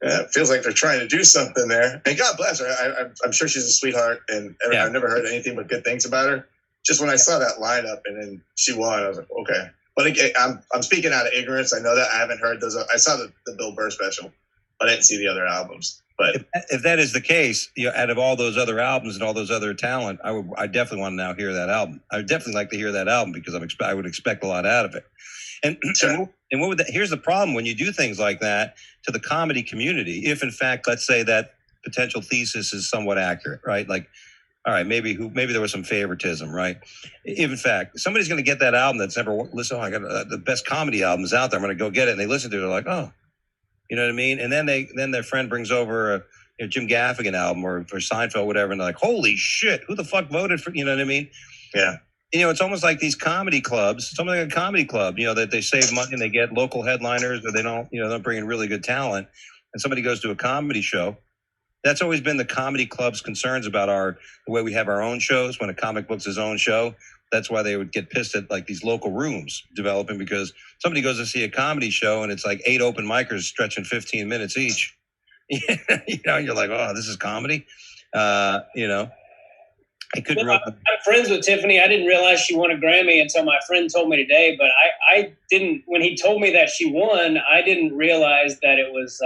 it feels like they're trying to do something there. And God bless her. I'm sure she's a sweetheart, and I've never heard anything but good things about her. Just when I saw that lineup and then she won, I was like, okay. But again, I'm speaking out of ignorance. I know that I haven't heard those. I saw the Bill Burr special, but I didn't see the other albums. But if that is the case, out of all those other albums and all those other talent, I definitely want to now hear that album. I would definitely like to hear that album because I would expect a lot out of it. And sure. And what would here's the problem when you do things like that to the comedy community. If in fact, let's say that potential thesis is somewhat accurate, right? Like, all right, maybe there was some favoritism, right? If in fact somebody's going to get that album that's never listened, I got the best comedy albums out there, I'm going to go get it, and they listen to it, they're like, oh, you know what I mean? And then their friend brings over a Jim Gaffigan album or Seinfeld, whatever, and they're like, holy shit, who the fuck voted for? You know what I mean? Yeah. It's almost like these comedy clubs, something like a comedy club, that they save money and they get local headliners, or they don't, they're bringing really good talent, and somebody goes to a comedy show. That's always been the comedy club's concerns about the way we have our own shows. When a comic book's his own show, that's why they would get pissed at like these local rooms developing, because somebody goes to see a comedy show and it's like 8 open micers stretching 15 minutes each. You're like, oh, this is comedy. I couldn't. I'm friends with Tiffany. I didn't realize she won a Grammy until my friend told me today. But I didn't. When he told me that she won, I didn't realize that it was.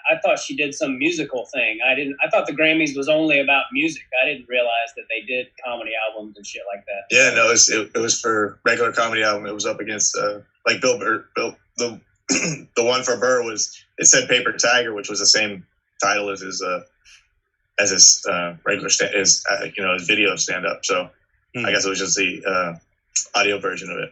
I thought she did some musical thing. I thought the Grammys was only about music. I didn't realize that they did comedy albums and shit like that. Yeah, no, it was for regular comedy album. It was up against like Bill Burr. The one for Burr it said Paper Tiger, which was the same title as his regular his video stand up. So I guess it was just the audio version of it.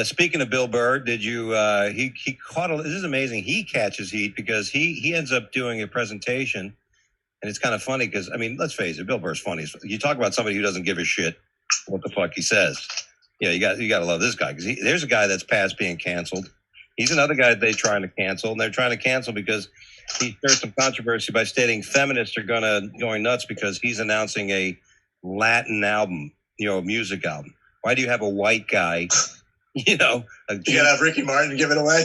Speaking of Bill Burr, did you? He caught. This is amazing. He catches heat because he ends up doing a presentation, and it's kind of funny because let's face it, Bill Burr's funny. You talk about somebody who doesn't give a shit what the fuck he says. You got to love this guy, because there's a guy that's past being canceled. He's another guy that they're trying to cancel, and they're trying to cancel because he stirred some controversy by stating feminists are going nuts because he's announcing a Latin album, music album. Why do you have a white guy? You gotta have Ricky Martin give it away.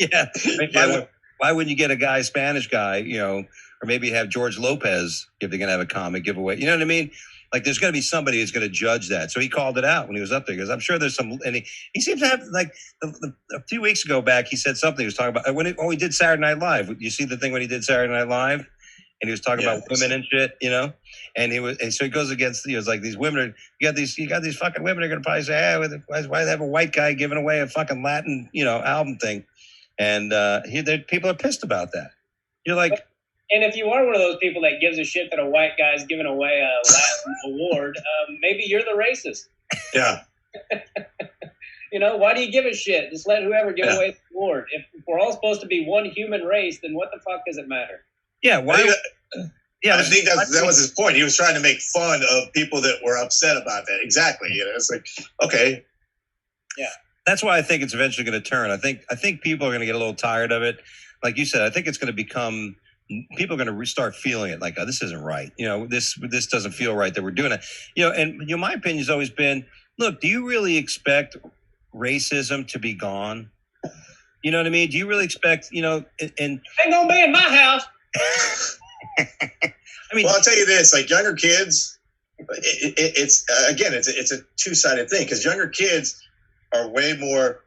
Yeah. Why wouldn't you get a guy, Spanish guy, or maybe have George Lopez if they're gonna have a comic giveaway? You know what I mean? Like, there's going to be somebody who's going to judge that. So he called it out when he was up there, because I'm sure there's some. And he seems to have, like, a few weeks ago back, he said something. He was talking about when he did Saturday Night Live. You see the thing when he did Saturday Night Live, and he was talking about women and shit, and so he goes against. He was like, these women you got these fucking women are going to probably say, hey, why have a white guy giving away a fucking Latin album thing, and people are pissed about that. You're like. And if you are one of those people that gives a shit that a white guy's giving away a Latin award, maybe you're the racist. Yeah. Why do you give a shit? Just let whoever give away the award. If we're all supposed to be one human race, then what the fuck does it matter? Yeah. Why? I think that was his point. He was trying to make fun of people that were upset about that. Exactly. It's like, okay. Yeah. That's why I think it's eventually going to turn. I think people are going to get a little tired of it. Like you said, I think it's going to become. People are going to restart feeling it like, oh, this isn't right. This doesn't feel right that we're doing it. And my opinion has always been, look, do you really expect racism to be gone? You know what I mean? Do you really expect, and ain't gonna be in my house. Well, I'll tell you this, like younger kids, it's a two-sided thing, because younger kids are way more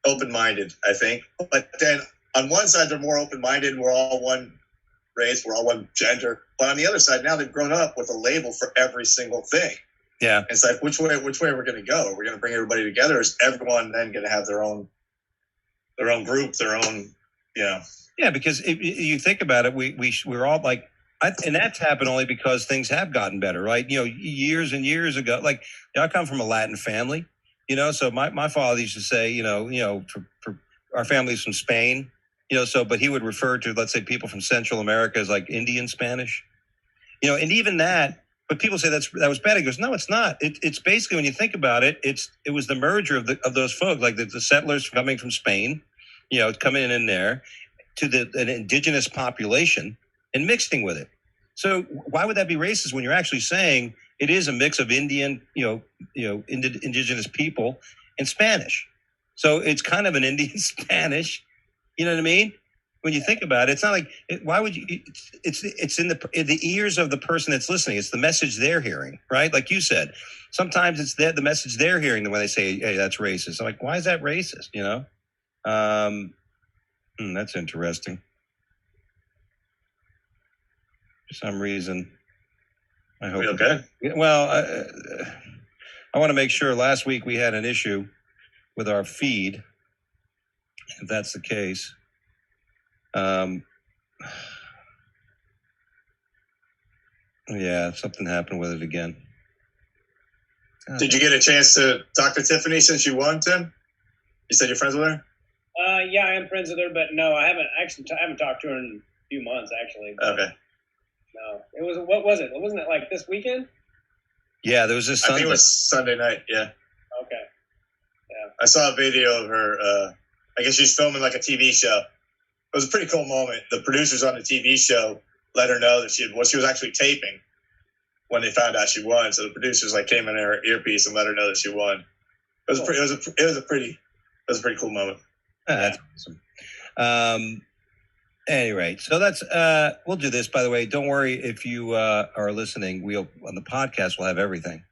open-minded, I think. But then on one side, they're more open-minded. We're all one race. We're all one gender. But on the other side, now they've grown up with a label for every single thing. Yeah. It's like, which way are we going to go? Are we going to bring everybody together? Or is everyone then going to have their own group, their own, Yeah, because if you think about it, we're all like, and that's happened only because things have gotten better, right? Years and years ago, like, I come from a Latin family, so my father used to say, for our family's from Spain. But he would refer to, let's say, people from Central America as like Indian Spanish, and even that, but people say that was bad. He goes, no, it's not. It's basically, when you think about it, it was the merger of those folks, like the settlers coming from Spain, coming in there to an indigenous population and mixing with it. So why would that be racist when you're actually saying it is a mix of Indian, indigenous people and Spanish? So it's kind of an Indian Spanish. You know what I mean? When you think about it, it's not like, why would you? It's in the ears of the person that's listening. It's the message they're hearing, right? Like you said, sometimes it's the message they're hearing when they say, "Hey, that's racist." I'm like, why is that racist? That's interesting. For some reason, I hope. Okay. Well, I want to make sure. Last week we had an issue with our feed. If that's the case, Yeah, something happened with it again. Did you get a chance to talk to Tiffany since you won, Tim? You said you're friends with her? Yeah, I am friends with her, but no, I haven't actually. I haven't talked to her in a few months, actually. Okay. No, it was. What was it? Wasn't it like this weekend? Yeah, there was this Sunday. I think it was Sunday night. Yeah. Okay. Yeah. I saw a video of her. I guess she's filming like a TV show. It was a pretty cool moment. The producers on the TV show let her know that she was actually taping when they found out she won. So the producers like came in her earpiece and let her know that she won. It was a pretty cool moment. That's awesome. Anyway, so that's we'll do this. By the way, don't worry if you are listening. We'll on the podcast we'll have everything,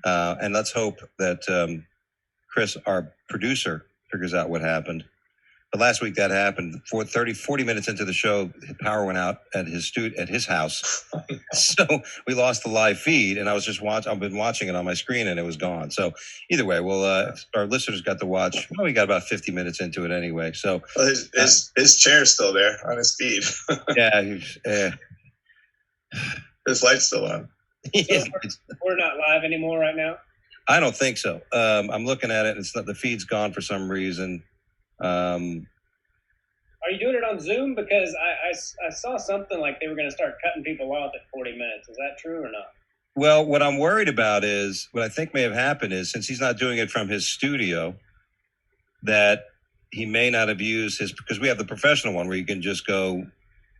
and let's hope that Chris, our producer, figures out what happened. But last week that happened. 40 minutes into the show, power went out at his house. So we lost the live feed, and I've been watching it on my screen, and it was gone. So either way, our listeners got to watch. Well, we got about 50 minutes into it anyway. So his chair's still there on his feed. Yeah, his light's still on. So we're not live anymore right now. I don't think so. I'm looking at it. It's not, the feed's gone for some reason. Are you doing it on Zoom? Because I saw something like they were going to start cutting people off at 40 minutes. Is that true or not? Well, what I'm worried about is what I think may have happened is since he's not doing it from his studio, that he may not have used because we have the professional one where you can just go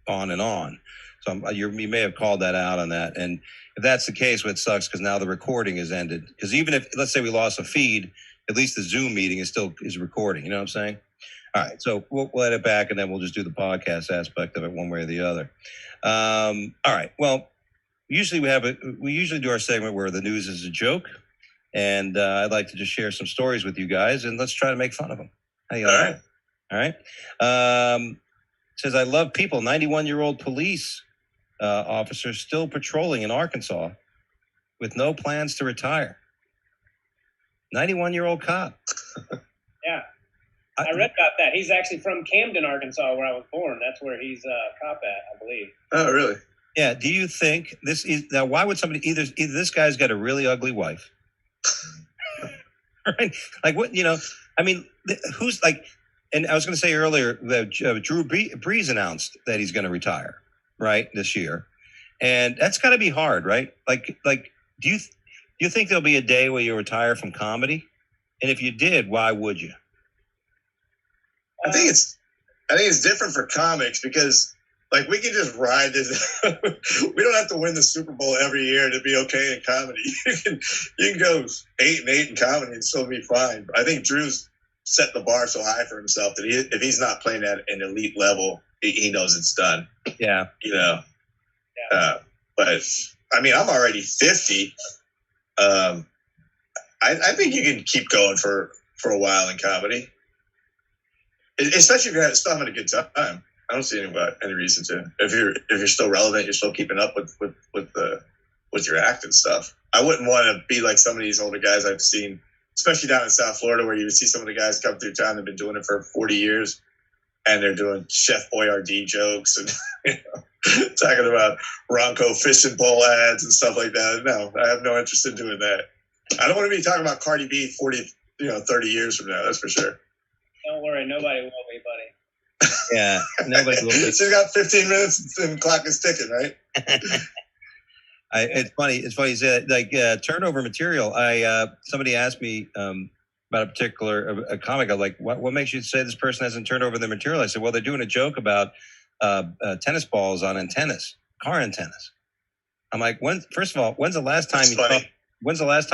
on and on. So you may have called that out on that. And if that's the case, what sucks because now the recording is ended. Because even if, let's say we lost a feed, at least the Zoom meeting is recording. You know what I'm saying? All right. So we'll let it back and then we'll just do the podcast aspect of it one way or the other. All right. Well, usually we usually do our segment where the news is a joke. And I'd like to just share some stories with you guys and let's try to make fun of them. How you like? All right. Says, I love people. 91-year-old police officer still patrolling in Arkansas with no plans to retire. 91-year-old cop. Yeah. I read about that. He's actually from Camden, Arkansas, where I was born. That's where he's a cop at, I believe. Oh, really? Yeah. Do you think this is now? Why would somebody either this guy's got a really ugly wife, right? Like what I mean, who's like? And I was going to say earlier that Drew Brees announced that he's going to retire, right, this year, and that's got to be hard, right? Like, do you think there'll be a day where you retire from comedy? And if you did, why would you? I think it's different for comics because like we can just ride this. We don't have to win the Super Bowl every year to be okay in comedy. You can go 8-8 in comedy and still be fine. I think Drew's set the bar so high for himself that if he's not playing at an elite level, he knows it's done. Yeah. But I mean, I'm already 50. I think you can keep going for a while in comedy. Especially if you're still having a good time. I don't see any reason to. If you're still relevant, you're still keeping up with your act and stuff. I wouldn't want to be like some of these older guys I've seen, especially down in South Florida, where you would see some of the guys come through town. They've been doing it for 40 years, and they're doing Chef Boyardee jokes and talking about Ronco fishing pole ads and stuff like that. No, I have no interest in doing that. I don't want to be talking about Cardi B 30 years from now. That's for sure. Don't worry, nobody will be, buddy. Yeah, nobody will be. She's got 15 minutes and the clock is ticking, right? It's funny. It's funny. Like turnover material. Somebody asked me about a particular comic. I'm like, what makes you say this person hasn't turned over their material? I said, well, they're doing a joke about tennis balls on antennas, car antennas. I'm like, first of all, when's the last time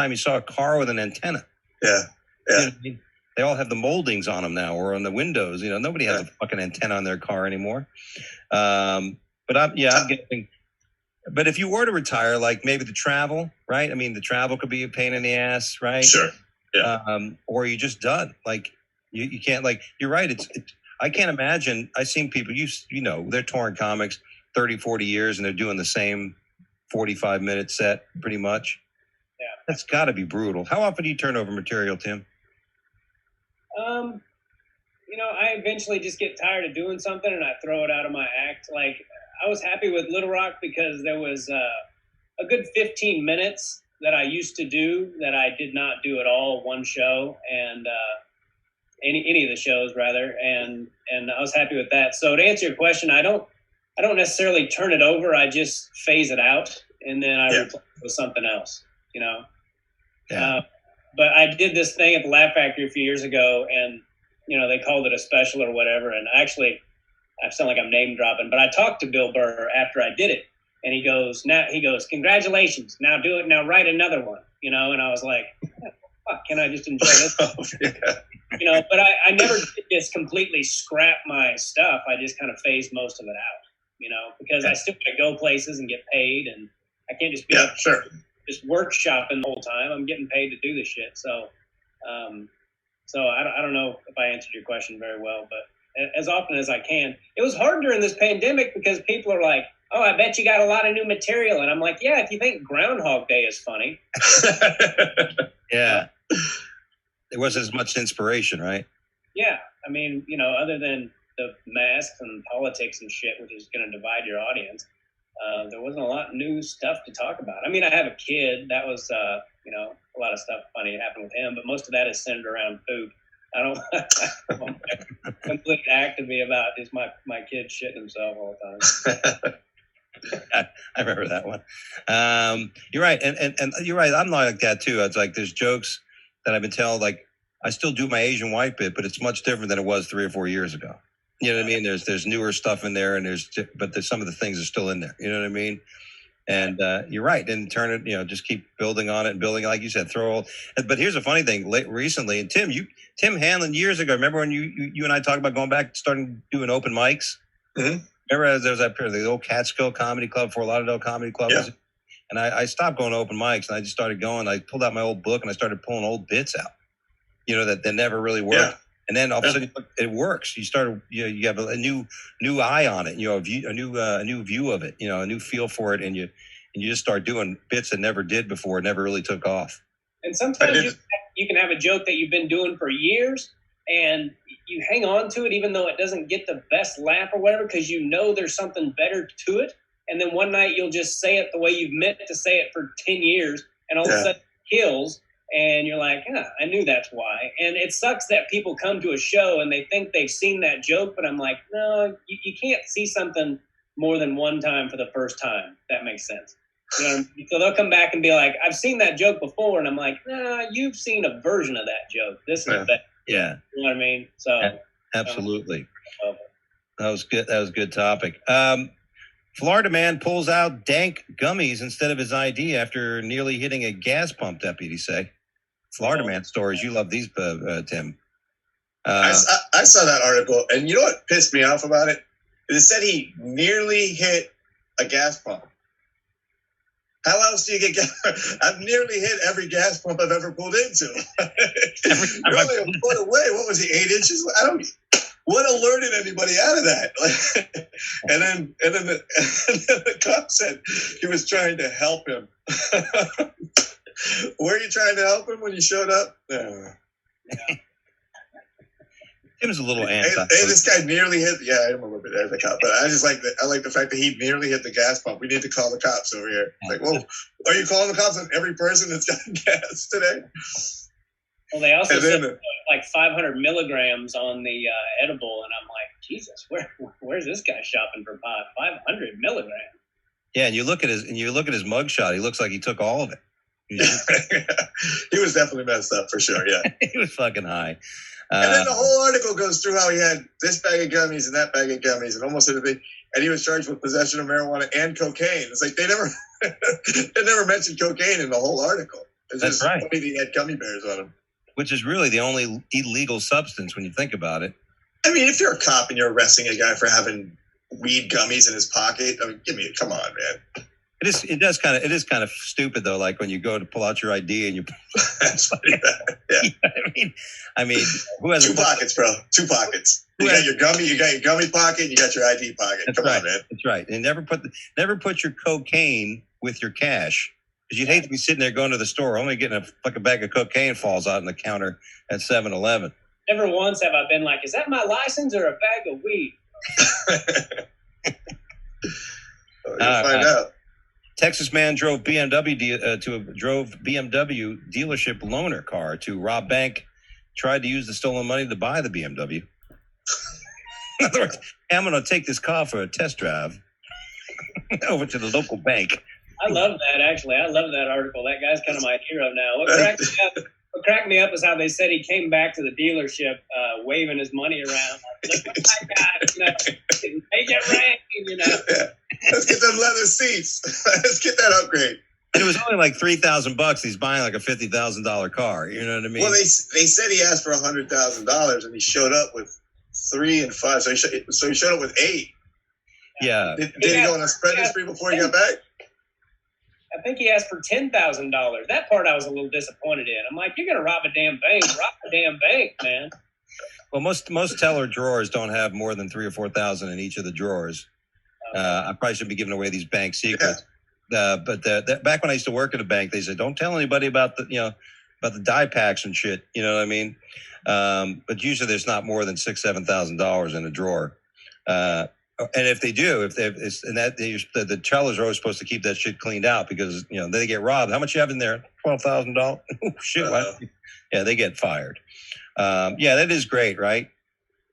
you saw a car with an antenna? Yeah. You know what I mean? They all have the moldings on them now, or on the windows. Nobody has a fucking antenna on their car anymore. But I'm guessing. But if you were to retire, like maybe the travel, right? I mean, the travel could be a pain in the ass, right? Sure. Yeah. Or you're just done. Like you can't. Like you're right. I can't imagine. I've seen people. They're touring comics 30, 40 years, and they're doing the same 45-minute set, pretty much. Yeah. That's got to be brutal. How often do you turn over material, Tim? I eventually just get tired of doing something and I throw it out of my act. Like I was happy with Little Rock because there was a good 15 minutes that I used to do that I did not do at all one show, and any of the shows rather, and I was happy with that. So to answer your question, I don't necessarily turn it over. I just phase it out, and then I replace it with something else. But I did this thing at the Laugh Factory a few years ago, and they called it a special or whatever. And actually, I sound like I'm name dropping, but I talked to Bill Burr after I did it, and he goes, "Congratulations! Now do it. Now write another one." And I was like, "Fuck, can I just enjoy this?" But I never did just completely scrap my stuff. I just kind of phased most of it out, because I still got to go places and get paid, and I can't just be just workshopping the whole time. I'm getting paid to do this shit. So, I don't know if I answered your question very well, but as often as I can. It was hard during this pandemic because people are like, "Oh, I bet you got a lot of new material." And I'm like, yeah, if you think Groundhog Day is funny. Yeah. There wasn't as much inspiration, right? Yeah. I mean, other than the masks and politics and shit, which is going to divide your audience, there wasn't a lot of new stuff to talk about. I mean, I have a kid. That was, a lot of stuff funny happened with him, but most of that is centered around poop. I don't complete act to be about just my kid shitting himself all the time. I remember that one. You're right. And you're right. I'm like that too. It's like, there's jokes that I've been telling, like, I still do my Asian white bit, but it's much different than it was 3 or 4 years ago. You know what I mean? There's newer stuff in there, and but there's some of the things are still in there. You know what I mean? And you're right. And turn it, just keep building on it and building, like you said, but here's a funny thing. Recently, and Tim Hanlon, years ago, remember when you and I talked about going back, starting doing open mics? Mm-hmm. Remember there was the old Catskill Comedy Club, Fort Lauderdale Comedy Club? Yeah. And I stopped going to open mics, and I just started going. I pulled out my old book, and I started pulling old bits out, that never really worked. Yeah. And then all of a sudden it works. You start, you have a new eye on it, a new view of it, a new feel for it. And you just start doing bits that never did before, never really took off. And sometimes you can have a joke that you've been doing for years, and you hang on to it, even though it doesn't get the best laugh or whatever, because there's something better to it. And then one night you'll just say it the way you've meant to say it for 10 years, and all of a sudden it kills. And you're like, I knew that's why. And it sucks that people come to a show and they think they've seen that joke, but I'm like, no, you can't see something more than one time for the first time. That makes sense. So they'll come back and be like, I've seen that joke before. And I'm like, nah, you've seen a version of that joke. This is better. Yeah. You know what I mean? So absolutely. That was good. That was a good topic. Florida man pulls out dank gummies instead of his ID after nearly hitting a gas pump, deputies say. Florida man stories. You love these, Tim. I saw that article, and you know what pissed me off about it? It said he nearly hit a gas pump. How else do you get gas? I've nearly hit every gas pump I've ever pulled into. You're only a foot away. What was he, 8 inches? What alerted anybody out of that? And then the cop said he was trying to help him. Were you trying to help him when you showed up? Yeah. Tim's a little anti. Hey, this guy nearly hit. Yeah, I remember the cop, but I just like I like the fact that he nearly hit the gas pump. We need to call the cops over here. Like, whoa, are you calling the cops on every person that's gotten gas today? Well, they also said like 500 milligrams on the edible, and I'm like, Jesus, where's this guy shopping for pot? 500 milligrams. Yeah, and you look at his mugshot. He looks like he took all of it. He was definitely messed up for sure. Yeah, he was fucking high. And then the whole article goes through how he had this bag of gummies and that bag of gummies and almost everything, and he was charged with possession of marijuana and cocaine. It's like they never mentioned cocaine in the whole article. It's That's just right. funny that he had gummy bears on him. Which is really the only illegal substance when you think about it. I mean, if you're a cop and you're arresting a guy for having weed gummies in his pocket, I mean, come on, man. It is kind of stupid though. Like when you go to pull out your ID and you. That's funny. Yeah. I mean, who has two pockets, bro? 2 pockets. You got your gummy pocket. You got your ID pocket. That's Come right. on, man. That's right. And never put your cocaine with your cash. Because you'd hate to be sitting there going to the store, only getting a fucking bag of cocaine falls out on the counter at 7-Eleven. Never once have I been like, is that my license or a bag of weed? You'll find out. Texas man drove BMW dealership loaner car to rob bank. Tried to use the stolen money to buy the BMW. In other words, I'm going to take this car for a test drive over to the local bank. I love that, actually. I love that article. That guy's kind of my hero now. What cracked me up is how they said he came back to the dealership waving his money around. Like, look what I got, make it rain, Yeah. Let's get them leather seats. Let's get that upgrade. And it was only like $3,000. He's buying like a $50,000 car. You know what I mean? Well, they said he asked for $100,000, and he showed up with 3 and 5. So he showed up with 8. Yeah. Did he go on a spread spree before he got back? I think he asked for $10,000. That part I was a little disappointed in. I'm like, you're gonna rob a damn bank. Rob a damn bank, man. Well, most teller drawers don't have more than 3,000 or 4,000 in each of the drawers. I probably shouldn't be giving away these bank secrets. Yeah. But back when I used to work at a bank, they said, don't tell anybody about the die packs and shit. You know what I mean? But usually there's not more than $6,000, $7,000 in a drawer. And if they do, the tellers are always supposed to keep that shit cleaned out because, they get robbed. How much you have in there? $12,000. Oh, shit. Yeah, they get fired. Yeah, that is great, right?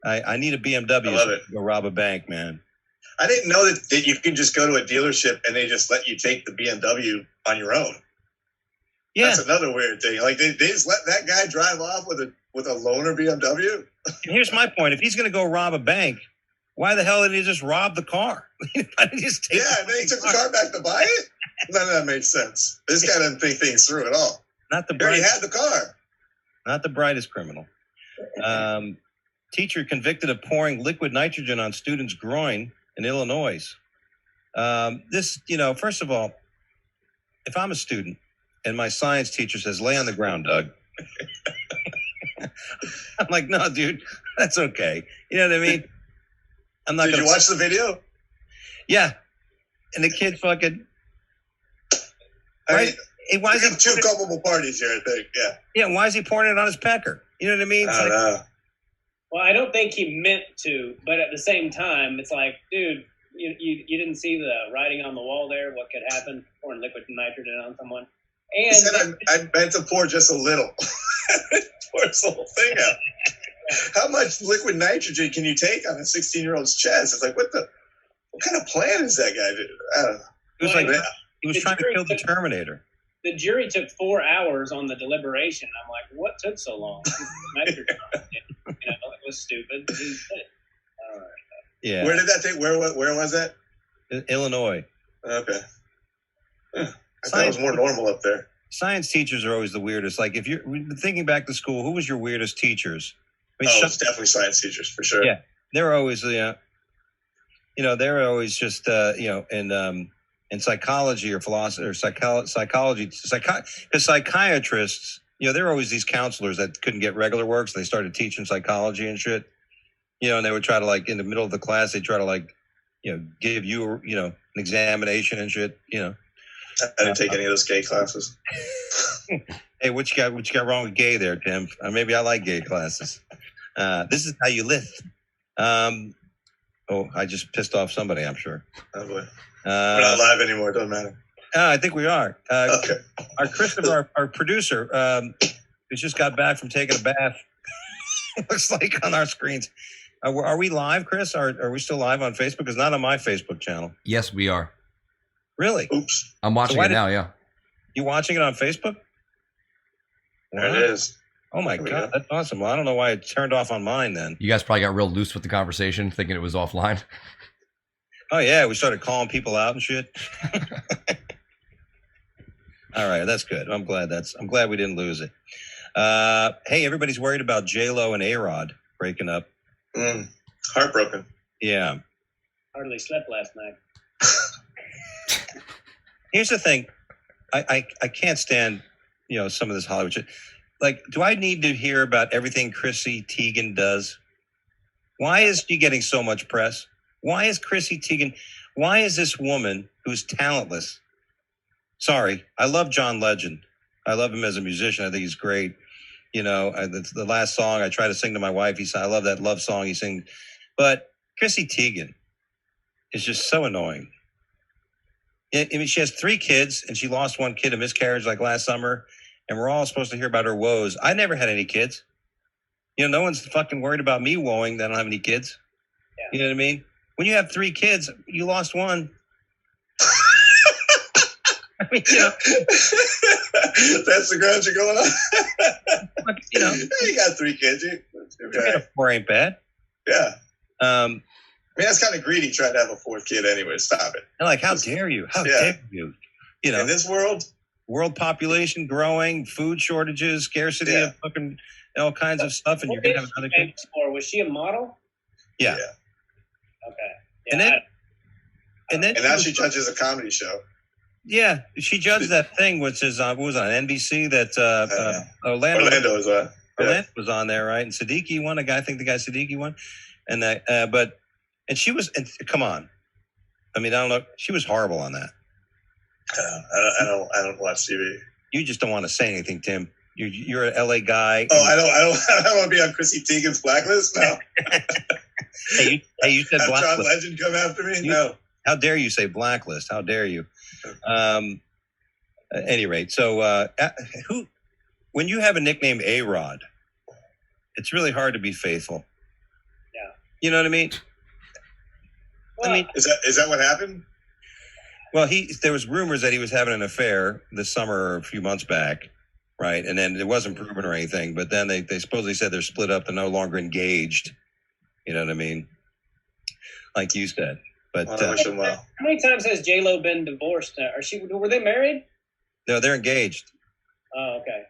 I need a BMW to go rob a bank, man. I didn't know that you can just go to a dealership and they just let you take the BMW on your own. Yeah. That's another weird thing. Like they just let that guy drive off with a loaner BMW. And here's my point. If he's going to go rob a bank, why the hell did he just rob the car? And then he took the car back to buy it? None of that makes sense. This guy doesn't think things through at all. He already had the car. Not the brightest criminal. Teacher convicted of pouring liquid nitrogen on student's groin in Illinois. First of all, if I'm a student and my science teacher says, lay on the ground, Doug. I'm like, no, dude, that's okay. You know what I mean? Did you watch the video? Yeah. And the kid fucking... Why is he two culpable parties here, I think. Yeah. Yeah, why is he pouring it on his pecker? You know what I mean? I don't know. Well, I don't think he meant to, but at the same time, it's like, dude, you didn't see the writing on the wall there, what could happen pouring liquid nitrogen on someone. And he said I meant to pour just a little. Pour this whole thing out. How much liquid nitrogen can you take on a 16-year-old's chest? It's like, what kind of plan is that guy doing? I don't know. He was trying to kill the Terminator. The jury took 4 hours on the deliberation. I'm like, what took so long? It was stupid. All right. Yeah. Where did that take? Where was that? Illinois. Okay. Yeah. I thought it was more normal up there. Science teachers are always the weirdest. Like, if you're thinking back to school, who was your weirdest teachers? It's definitely science teachers for sure. Yeah, they're always, they're always just, in psychology or philosophy or psychology, because psychiatrists, there were always these counselors that couldn't get regular work, so they started teaching psychology and shit. And they would try to, in the middle of the class, they try to give you, an examination and shit. I didn't take any of those gay classes. Hey, what you got wrong with gay there, Tim? Maybe I like gay classes. This is how you live. I just pissed off somebody, I'm sure. Oh boy. We're not live anymore. It doesn't matter. I think we are. Okay. Our Christopher, our producer, who just got back from taking a bath, looks like on our screens. Are we live, Chris? Are we still live on Facebook? It's not on my Facebook channel. Yes, we are. Really? Oops. I'm watching it now, yeah. You watching it on Facebook? There it is. Oh, my God. That's awesome. Well, I don't know why it turned off on mine then. You guys probably got real loose with the conversation, thinking it was offline. Oh, yeah. We started calling people out and shit. All right. That's good. I'm glad we didn't lose it. Hey, everybody's worried about J-Lo and A-Rod breaking up. Heartbroken. Yeah. Hardly slept last night. Here's the thing. I can't stand, some of this Hollywood shit. Like, do I need to hear about everything Chrissy Teigen does? Why is she getting so much press? Why is this woman who's talentless? Sorry, I love John Legend. I love him as a musician. I think he's great. The last song I try to sing to my wife, he said, I love that love song he sings. But Chrissy Teigen is just so annoying. I mean, she has 3 kids, and she lost 1 kid, a miscarriage like last summer, and we're all supposed to hear about her woes. I never had any kids. No one's fucking worried about me woeing that I don't have any kids. Yeah. You know what I mean? When you have 3 kids, you lost 1. I mean, that's the ground you're going on. You got 3 kids. Okay. 4 ain't bad. Yeah. I mean, that's kind of greedy trying to have a 4th kid anyway. Stop it. And like, how dare you? How dare you? In this world population growing, food shortages, scarcity of fucking all kinds of stuff, and you're gonna have another kid. Was she a model? Yeah. Okay. Yeah, and then now she judges a comedy show. Yeah, she judged that thing, which is what was it, on NBC that Orlando was on. Orlando was on there, right? And Siddiqui won. I think the guy Siddiqui won, and that. And she was. And come on, I mean, I don't know. She was horrible on that. I don't watch TV. You just don't want to say anything, Tim. You're an LA guy. Oh, I don't want to be on Chrissy Teigen's blacklist. No. hey, you said blacklist. John Legend come after me? No. How dare you say blacklist? How dare you? At any rate, so when you have a nickname A-Rod, it's really hard to be faithful. Yeah. You know what I mean? Well, I mean, is that what happened? Well, there was rumors that he was having an affair this summer or a few months back, right? And then it wasn't proven or anything, but then they supposedly said they're split up, they're no longer engaged. You know what I mean? Like you said. But I wish him well. How many times has J-Lo been divorced? Were they married? No, they're engaged. Oh, okay.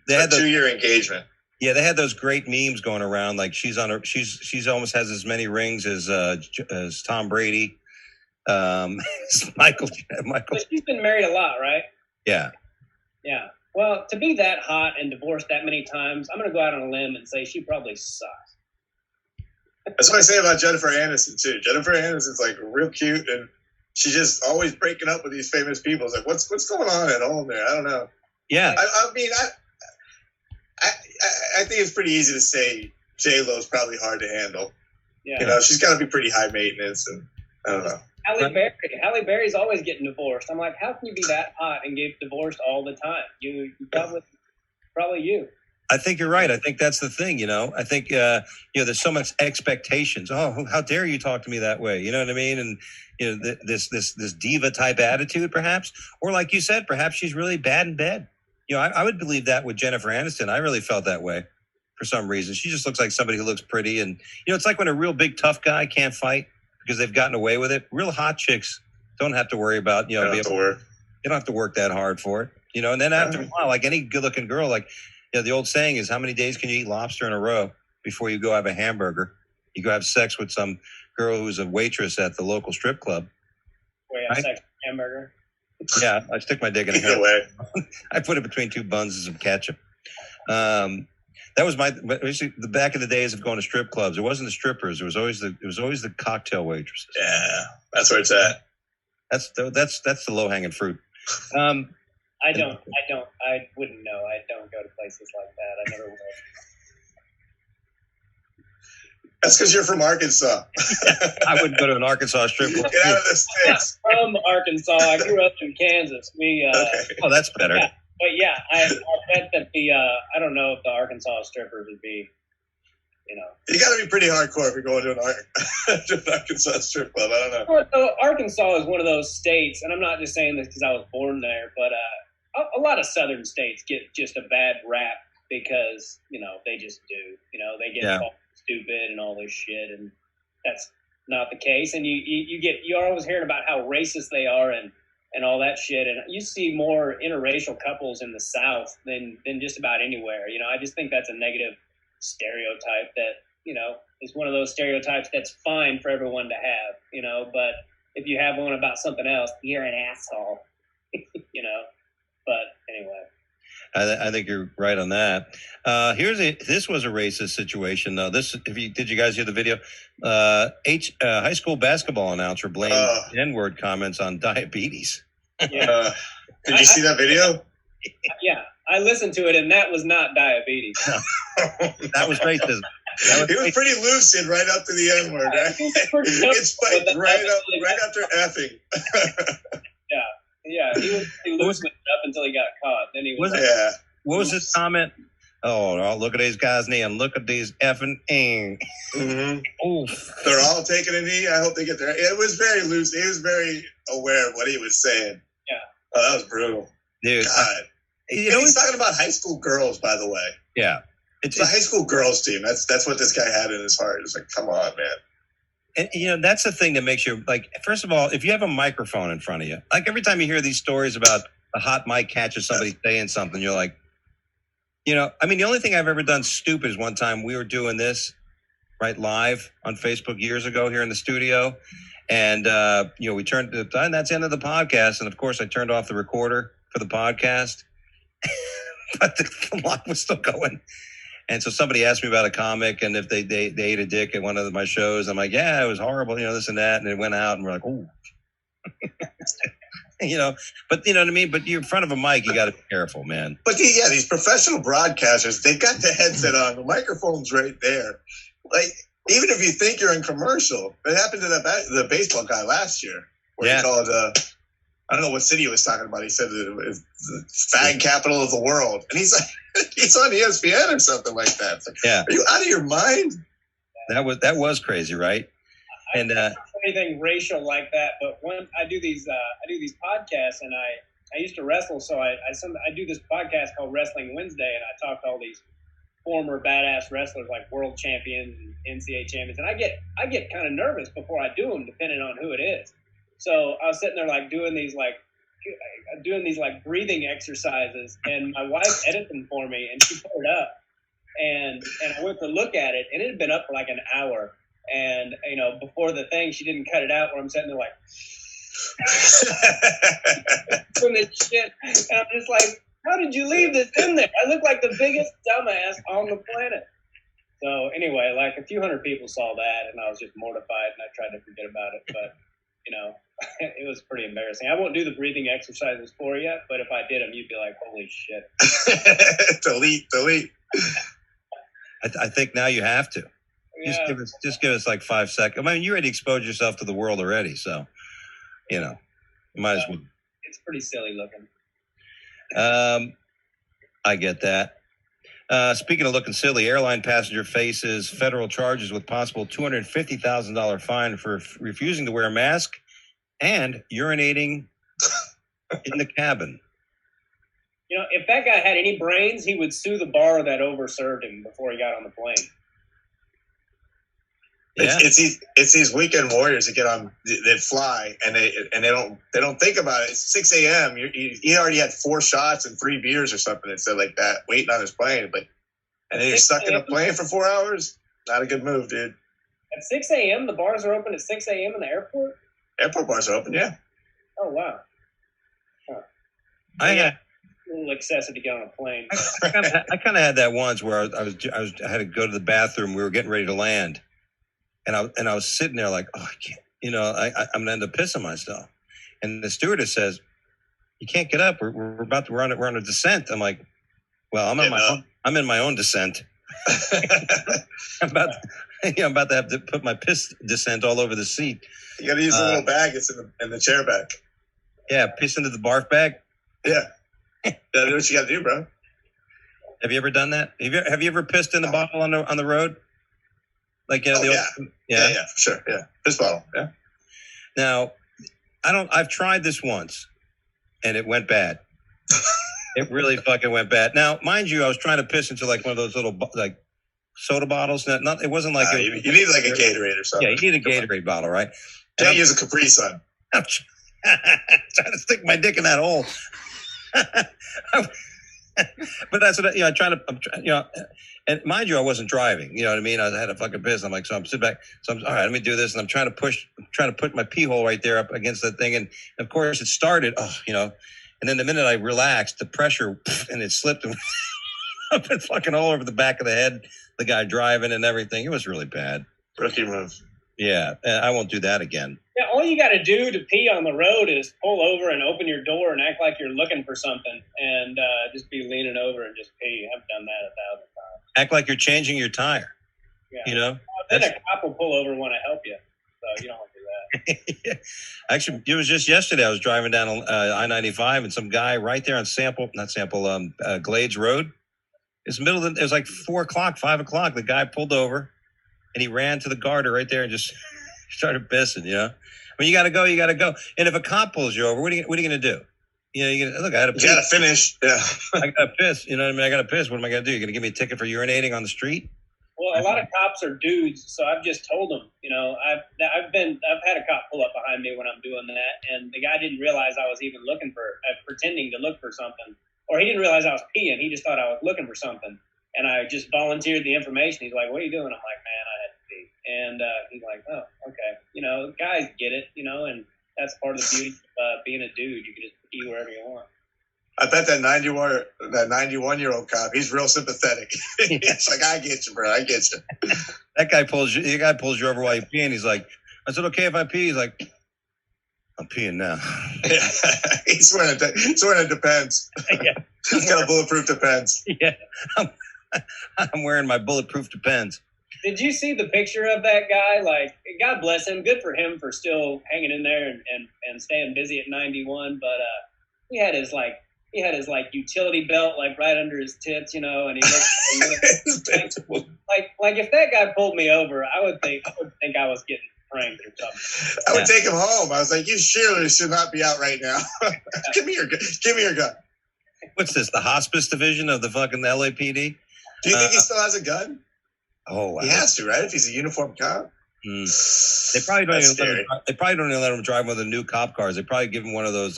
They had a 2-year engagement. Yeah, they had those great memes going around. Like she's she's almost has as many rings as Tom Brady. Michael. But she's been married a lot, right? Yeah. Yeah. Well, to be that hot and divorced that many times, I'm going to go out on a limb and say she probably sucks. That's what I say about Jennifer Aniston too. Jennifer Aniston's like real cute, and she's just always breaking up with these famous people. It's like, what's going on at home there? I don't know. Yeah. I mean, I think it's pretty easy to say J-Lo's probably hard to handle. Yeah. She's got to be pretty high maintenance, and I don't know. Halle Berry's always getting divorced. I'm like, how can you be that hot and get divorced all the time? You probably you. I think you're right. I think that's the thing, I think, there's so much expectations. Oh, how dare you talk to me that way? You know what I mean? And, this diva type attitude, perhaps, or like you said, perhaps she's really bad in bed. I would believe that with Jennifer Aniston. I really felt that way for some reason. She just looks like somebody who looks pretty. And, it's like when a real big tough guy can't fight because they've gotten away with it. Real hot chicks don't have to worry about, they don't have to work that hard for it, and then after a while, like any good looking girl, like, the old saying is, how many days can you eat lobster in a row before you go have a hamburger? You go have sex with some girl who's a waitress at the local strip club. Wait, have sex with a hamburger? Yeah, I stick my dick in a hamburger. I put it between 2 buns and some ketchup. That was the back in the days of going to strip clubs. It wasn't the strippers. It was always the cocktail waitresses. Yeah, that's where it's at. That's the low hanging fruit. I wouldn't know. I don't go to places like that. I never will. That's because you're from Arkansas. I wouldn't go to an Arkansas strip club. Get out of the States. I'm from Arkansas. I grew up in Kansas. Okay. Oh, that's better. Yeah, but yeah, I bet that I don't know if the Arkansas strippers would be, You got to be pretty hardcore if you're going to an Arkansas strip club. I don't know. Well, so Arkansas is one of those states, and I'm not just saying this because I was born there, but a lot of southern states get just a bad rap because, they just do. They get called stupid and all this shit, and that's not the case. And you're always hearing about how racist they are and all that shit. And you see more interracial couples in the South than just about anywhere. I just think that's a negative stereotype that, is one of those stereotypes that's fine for everyone to have, but if you have one about something else, you're an asshole, but anyway. I think you're right on that. This was a racist situation. Did you guys hear the video? High school basketball announcer blamed N-word comments on diabetes. Yeah. Did you see that video? Yeah, I listened to it, and that was not diabetes. That was racism. He was pretty lucid right up to the N-word. Right? It's like right after effing. Yeah. He was pretty loose with it up until he got caught. Then he was yeah. What was his comment? Oh, look at these guys' knee and look at these effing Oof. They're all taking a knee. I hope they get there. It was very loose. He was very aware of what he was saying. Yeah. Oh, that was brutal. Dude. God. He's talking about high school girls, by the way. Yeah. It's a high school girls team. That's what this guy had in his heart. It's like, come on, man. And, that's the thing that makes you, like, first of all, if you have a microphone in front of you, like every time you hear these stories about the hot mic catches somebody saying something, you're like, the only thing I've ever done stupid is one time we were doing this, right, live on Facebook years ago here in the studio. And, we turned to, and that's the end of the podcast. And, of course, I turned off the recorder for the podcast. But the line was still going. And so somebody asked me about a comic and if they ate a dick at one of my shows. I'm like, yeah, it was horrible, this and that. And it went out and we're like, ooh. But you know what I mean? But you're in front of a mic, you got to be careful, man. But these professional broadcasters, they've got the headset on. The microphone's right there. Like, even if you think you're in commercial, it happened to the baseball guy last year where he called, I don't know what city he was talking about. He said that it was the fag capital of the world. And he's like, he's on ESPN or something like that. It's like, are you out of your mind? That was crazy, right? And anything racial like that, but when I do these podcasts, and I used to wrestle, so I do this podcast called Wrestling Wednesday, and I talk to all these former badass wrestlers like world champions and NCAA champions, and I get kind of nervous before I do them, depending on who it is. So I was sitting there doing these breathing exercises, and my wife edited them for me, and she put it up, and I went to look at it, and it had been up for like an hour. And, before the thing, she didn't cut it out where I'm sitting there like, doing this shit. And I'm just like, how did you leave this in there? I look like the biggest dumbass on the planet. So anyway, like a few hundred people saw that and I was just mortified and I tried to forget about it. But, it was pretty embarrassing. I won't do the breathing exercises for you, but if I did them, you'd be like, holy shit. Delete. I think now you have to. Yeah. Just give us like 5 seconds. I mean, you already exposed yourself to the world already, so you might as well. It's pretty silly looking. I get that. Speaking of looking silly, airline passenger faces federal charges with possible $250,000 fine for refusing to wear a mask and urinating in the cabin. If that guy had any brains, he would sue the bar that overserved him before he got on the plane. Yeah. It's these weekend warriors that get on, that fly, and they don't think about it. It's 6 a.m. He already had 4 shots and 3 beers or something. It said like that, waiting on his plane. And then you're stuck in a plane for 4 hours. Not a good move, dude. At 6 a.m., the bars are open at 6 a.m. in the airport. Airport bars are open, yeah. Oh wow. Huh. I had a little excessive to get on a plane. I kind of had that once where I had to go to the bathroom. We were getting ready to land. And I was sitting there like, oh, I can't, I'm gonna end up pissing myself. And the stewardess says, "You can't get up. We're on a descent." I'm like, "Well, I'm in my own descent. I'm about to have to put my piss descent all over the seat." You got to use a little bag. It's in the chair back. Yeah, piss into the barf bag. Yeah, do what you got to do, bro. Have you ever done that? Have you ever pissed in the bottle on the road? Like yeah, for sure. Yeah, piss bottle. Yeah. Now, I've tried this once, and it went bad. It really fucking went bad. Now, mind you, I was trying to piss into like one of those little like soda bottles. It wasn't like you need like a Gatorade or something. Yeah, you need a Gatorade bottle, right? Can't use a Capri Sun. I'm trying to stick my dick in that hole. But that's what I try to. And mind you, I wasn't driving. You know what I mean? I had a fucking piss. I'm like, so I'm sitting back. So I'm all right. Let me do this, and I'm trying to put my pee hole right there up against that thing, and of course it started. And then the minute I relaxed, the pressure and it slipped and I've been fucking all over the back of the head. The guy driving and everything. It was really bad. Rookie move. Yeah, I won't do that again. Yeah, all you got to do to pee on the road is pull over and open your door and act like you're looking for something, and just be leaning over and just pee. I've done that 1,000 times. Act like you're changing your tire. Yeah. You know. Then a cop will pull over and want to help you, so you don't want to do that. Actually, it was just yesterday. I was driving down I-95, and some guy right there on Glades Road. It's it was like 4 o'clock, 5 o'clock. The guy pulled over, and he ran to the garter right there and just started pissing. When you got to go, you got to go. And if a cop pulls you over, what are you going to do? Look, I had to piss. You got to finish. Yeah. I got to piss. You know what I mean? I got to piss. What am I going to do? You're going to give me a ticket for urinating on the street? Well, a lot of cops are dudes, so I've just told them. I've had a cop pull up behind me when I'm doing that, and the guy didn't realize I was even pretending to look for something, or he didn't realize I was peeing. He just thought I was looking for something, and I just volunteered the information. He's like, "What are you doing?" I'm like, "Man, I had to pee," and he's like, "Oh, okay." Guys get it, and that's part of the beauty of being a dude. You can just pee wherever you want. I bet that 91-year-old cop, he's real sympathetic. It's like, I get you, bro. I get you. That guy pulls you over while you're peeing. He's like, I said, okay if I pee? He's like, I'm peeing now. Yeah. He's wearing a Depends. Yeah. He's got a bulletproof Depends. Yeah. I'm wearing my bulletproof Depends. Did you see the picture of that guy? Like, God bless him. Good for him for still hanging in there and staying busy at 91. But he had his utility belt right under his tits, and he looked like if that guy pulled me over, I would think I was getting pranked or something. I would take him home. I was like, you surely should not be out right now. Give me your gun. What's this? The hospice division of the fucking LAPD? Do you think he still has a gun? Oh, wow. He has to, right? If he's a uniformed cop. They probably don't even let him drive one of the new cop cars. They probably give him one of those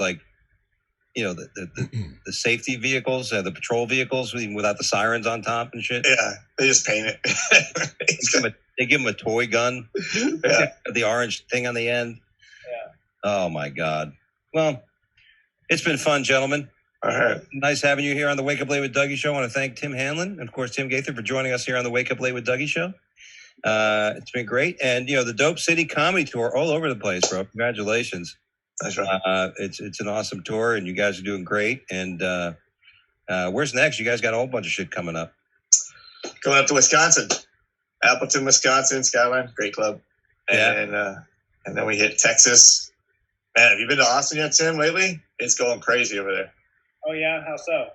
the safety vehicles, the patrol vehicles without the sirens on top and shit. Yeah, they just paint it. They give him a toy gun. Yeah. The orange thing on the end. Yeah. Oh my God. Well, it's been fun, gentlemen. All right. Nice having you here on the Wake Up Late with Dougie show. I want to thank Tim Hanlon and of course Tim Gaither for joining us here on the Wake Up Late with Dougie show. It's been great, and the Dope City Comedy Tour all over the place, bro. Congratulations. That's right. It's an awesome tour, and you guys are doing great. And where's next? You guys got a whole bunch of shit coming up. Going up to Wisconsin, Appleton, Wisconsin, Skyline, great club. Yeah. And then we hit Texas. Man, have you been to Austin yet, Tim? Lately, it's going crazy over there. Oh yeah, how so?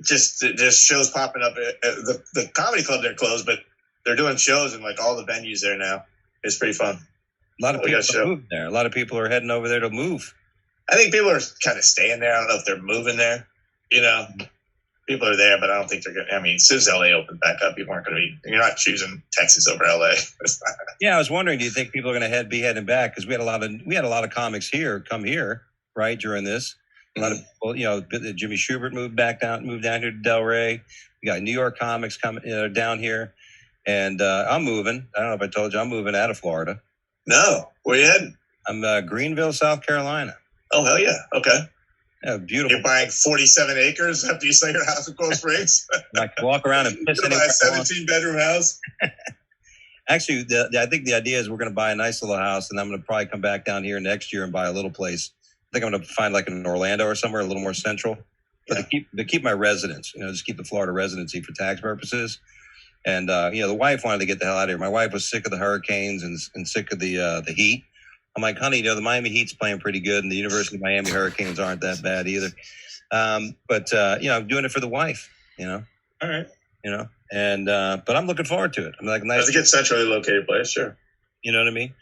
Just shows popping up. The comedy club they're closed, but they're doing shows in all the venues there now. It's pretty fun. A lot of people are moving there. A lot of people are heading over there to move. I think people are kind of staying there. I don't know if they're moving there. People are there, but I don't think they're going to. I mean, as soon as LA opened back up, people aren't going to be. You're not choosing Texas over LA. Yeah, I was wondering, do you think people are going to be heading back? Because we had a lot of comics come here, right, during this. A lot of people, Jimmy Schubert moved down here to Delray. We got New York comics coming down here, and I'm moving. I don't know if I told you, I'm moving out of Florida. No, where you heading? I'm Greenville, South Carolina. Oh hell yeah! Okay. Yeah, beautiful. You're buying 47 acres after you sell your house in Cold Springs. I can walk around and piss. You're gonna buy a 17-bedroom house. Actually, I think the idea is we're going to buy a nice little house, and I'm going to probably come back down here next year and buy a little place. I think I'm going to find an Orlando or somewhere a little more central, but to keep my residence, just keep the Florida residency for tax purposes. And the wife wanted to get the hell out of here. My wife was sick of the hurricanes and sick of the heat. I'm like, honey, the Miami Heat's playing pretty good, and the University of Miami Hurricanes aren't that bad either. But I'm doing it for the wife. All right. And but I'm looking forward to it. I'm like, nice. That's a good centrally located place, sure. You know what I mean?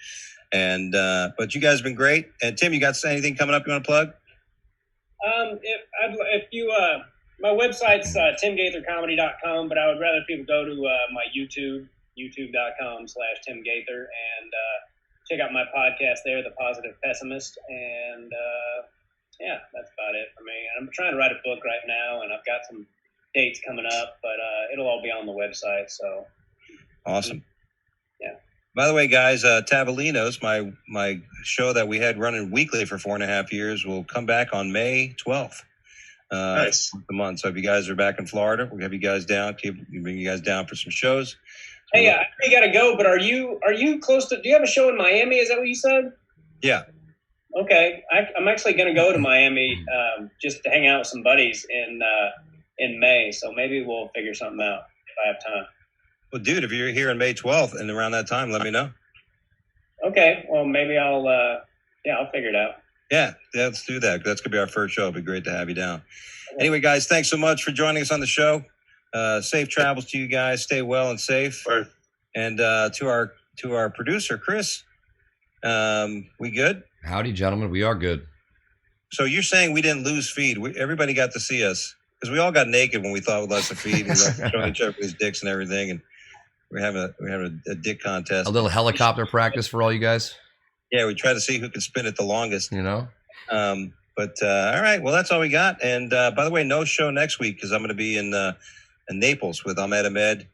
And but you guys have been great. And Tim, you got anything coming up you want to plug? If you my website's timgaithercomedy.com, but I would rather people go to my youtube.com/Tim Gaither, and check out my podcast there, The Positive Pessimist. And that's about it for me. I'm trying to write a book right now, and I've got some dates coming up, but it'll all be on the website. So awesome. Yeah. By the way, guys, Tavolino's, my show that we had running weekly for 4.5 years, will come back on May 12th. Nice. The month. So if you guys are back in Florida, we'll have you guys down. Bring you guys down for some shows. Hey, I know you got to go, but are you close to? Do you have a show in Miami? Is that what you said? Yeah. Okay, I'm actually going to go to Miami just to hang out with some buddies in May. So maybe we'll figure something out if I have time. Well, dude, if you're here on May 12th and around that time, let me know. Okay, well maybe I'll I'll figure it out. Yeah, let's do that. That's gonna be our first show. It'd be great to have you down. Anyway, guys, thanks so much for joining us on the show. Safe travels to you guys. Stay well and safe. Right. And to our producer Chris, we good? Howdy, gentlemen. We are good. So you're saying we didn't lose feed? Everybody got to see us because we all got naked when we thought we lost the feed. We were showing each other's dicks and everything, and we're having a dick contest. A little helicopter practice for all you guys. Yeah, we try to see who can spin it the longest. You know. But all right, well that's all we got. And by the way, no show next week because I'm going to be in Naples with Ahmed.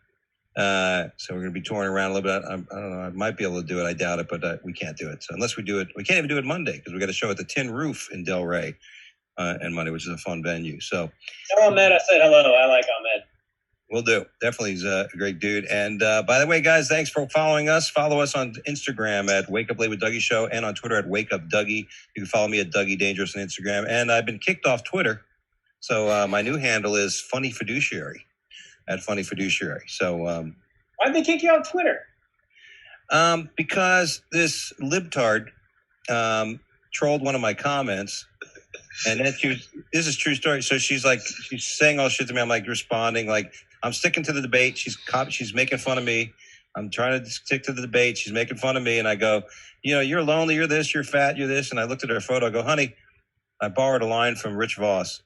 So we're going to be touring around a little bit. I don't know. I might be able to do it. I doubt it, but we can't do it. So unless we do it, we can't even do it Monday because we got a show at the Tin Roof in Del Rey and Monday, which is a fun venue. So tell Ahmed I said hello. I like Ahmed. Will do. Definitely, he's a great dude. And by the way, guys, thanks for following us. Follow us on Instagram at Wake Up Late with Dougie Show and on Twitter at Wake Up Dougie. You can follow me at Dougie Dangerous on Instagram. And I've been kicked off Twitter, so my new handle is Funny Fiduciary. At Funny Fiduciary. So why'd they kick you off Twitter? Because this libtard trolled one of my comments, and then this is true story. So she's saying all shit to me. I'm like responding, like I'm sticking to the debate. She's making fun of me. I'm trying to stick to the debate. She's making fun of me, and I go, you're lonely, you're this, you're fat, you're this. And I looked at her photo. I go, honey, I borrowed a line from Rich Voss,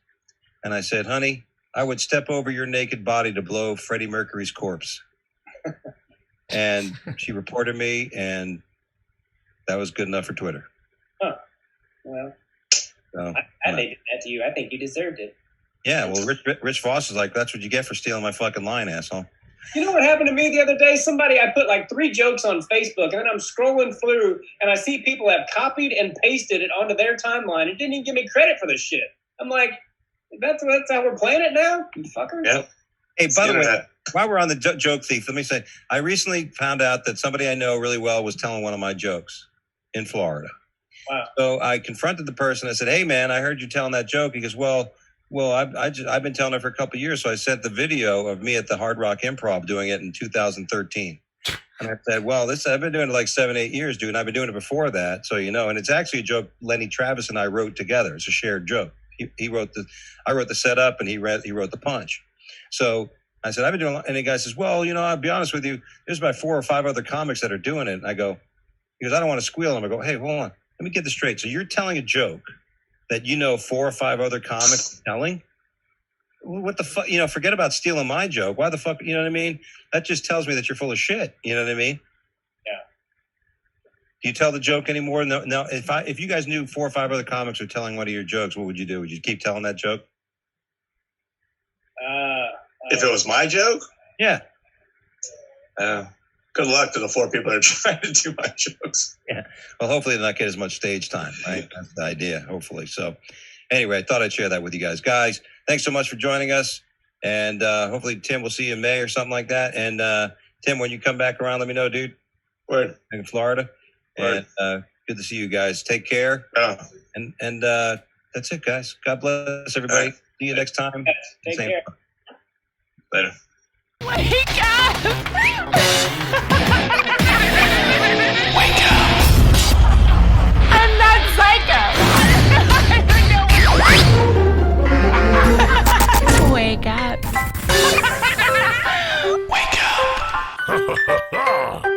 and I said, honey, I would step over your naked body to blow Freddie Mercury's corpse. And she reported me, and that was good enough for Twitter. Huh. Well, I did that to you. I think you deserved it. Yeah, well, Rich Voss is like, that's what you get for stealing my fucking line, asshole. You know what happened to me the other day? I put like 3 jokes on Facebook, and then I'm scrolling through, and I see people have copied and pasted it onto their timeline and didn't even give me credit for this shit. I'm like, That's how we're playing it now, you fuckers. Yep. Hey, by the way, while we're on the joke thief, let me say, I recently found out that somebody I know really well was telling one of my jokes in Florida. Wow. So I confronted the person. I said, hey, man, I heard you telling that joke. He goes, well, I've been telling it for a couple of years. So I sent the video of me at the Hard Rock Improv doing it in 2013. And I said, well, I've been doing it like 7-8 years, dude. And I've been doing it before that. So, and it's actually a joke Lenny Travis and I wrote together. It's a shared joke. I wrote the setup and he wrote the punch. So I said, I've been doing, and the guy says, well, I'll be honest with you. There's about 4 or 5 other comics that are doing it. And I go, he goes, I don't want to squeal him. I go, hey, hold on. Let me get this straight. So you're telling a joke that 4 or 5 other comics are telling? What the fuck? Forget about stealing my joke. Why the fuck? You know what I mean? That just tells me that you're full of shit. You know what I mean? Yeah. Do you tell the joke anymore? No. If you guys knew 4 or 5 other comics were telling one of your jokes, what would you do? Would you keep telling that joke? If it was my joke? Yeah. Good luck to the 4 people that are trying to do my jokes. Yeah. Well, hopefully they'll not get as much stage time, right? That's the idea, hopefully. So anyway, I thought I'd share that with you guys. Guys, thanks so much for joining us. And hopefully, Tim, we'll see you in May or something like that. And Tim, when you come back around, let me know, dude. Word. In Florida. Word. And good to see you guys. Take care. Yeah. And that's it, guys. God bless everybody. Right. See you next time. Take care. Later. Wake up! Wake up! I'm not psycho! Wake up. Wake up!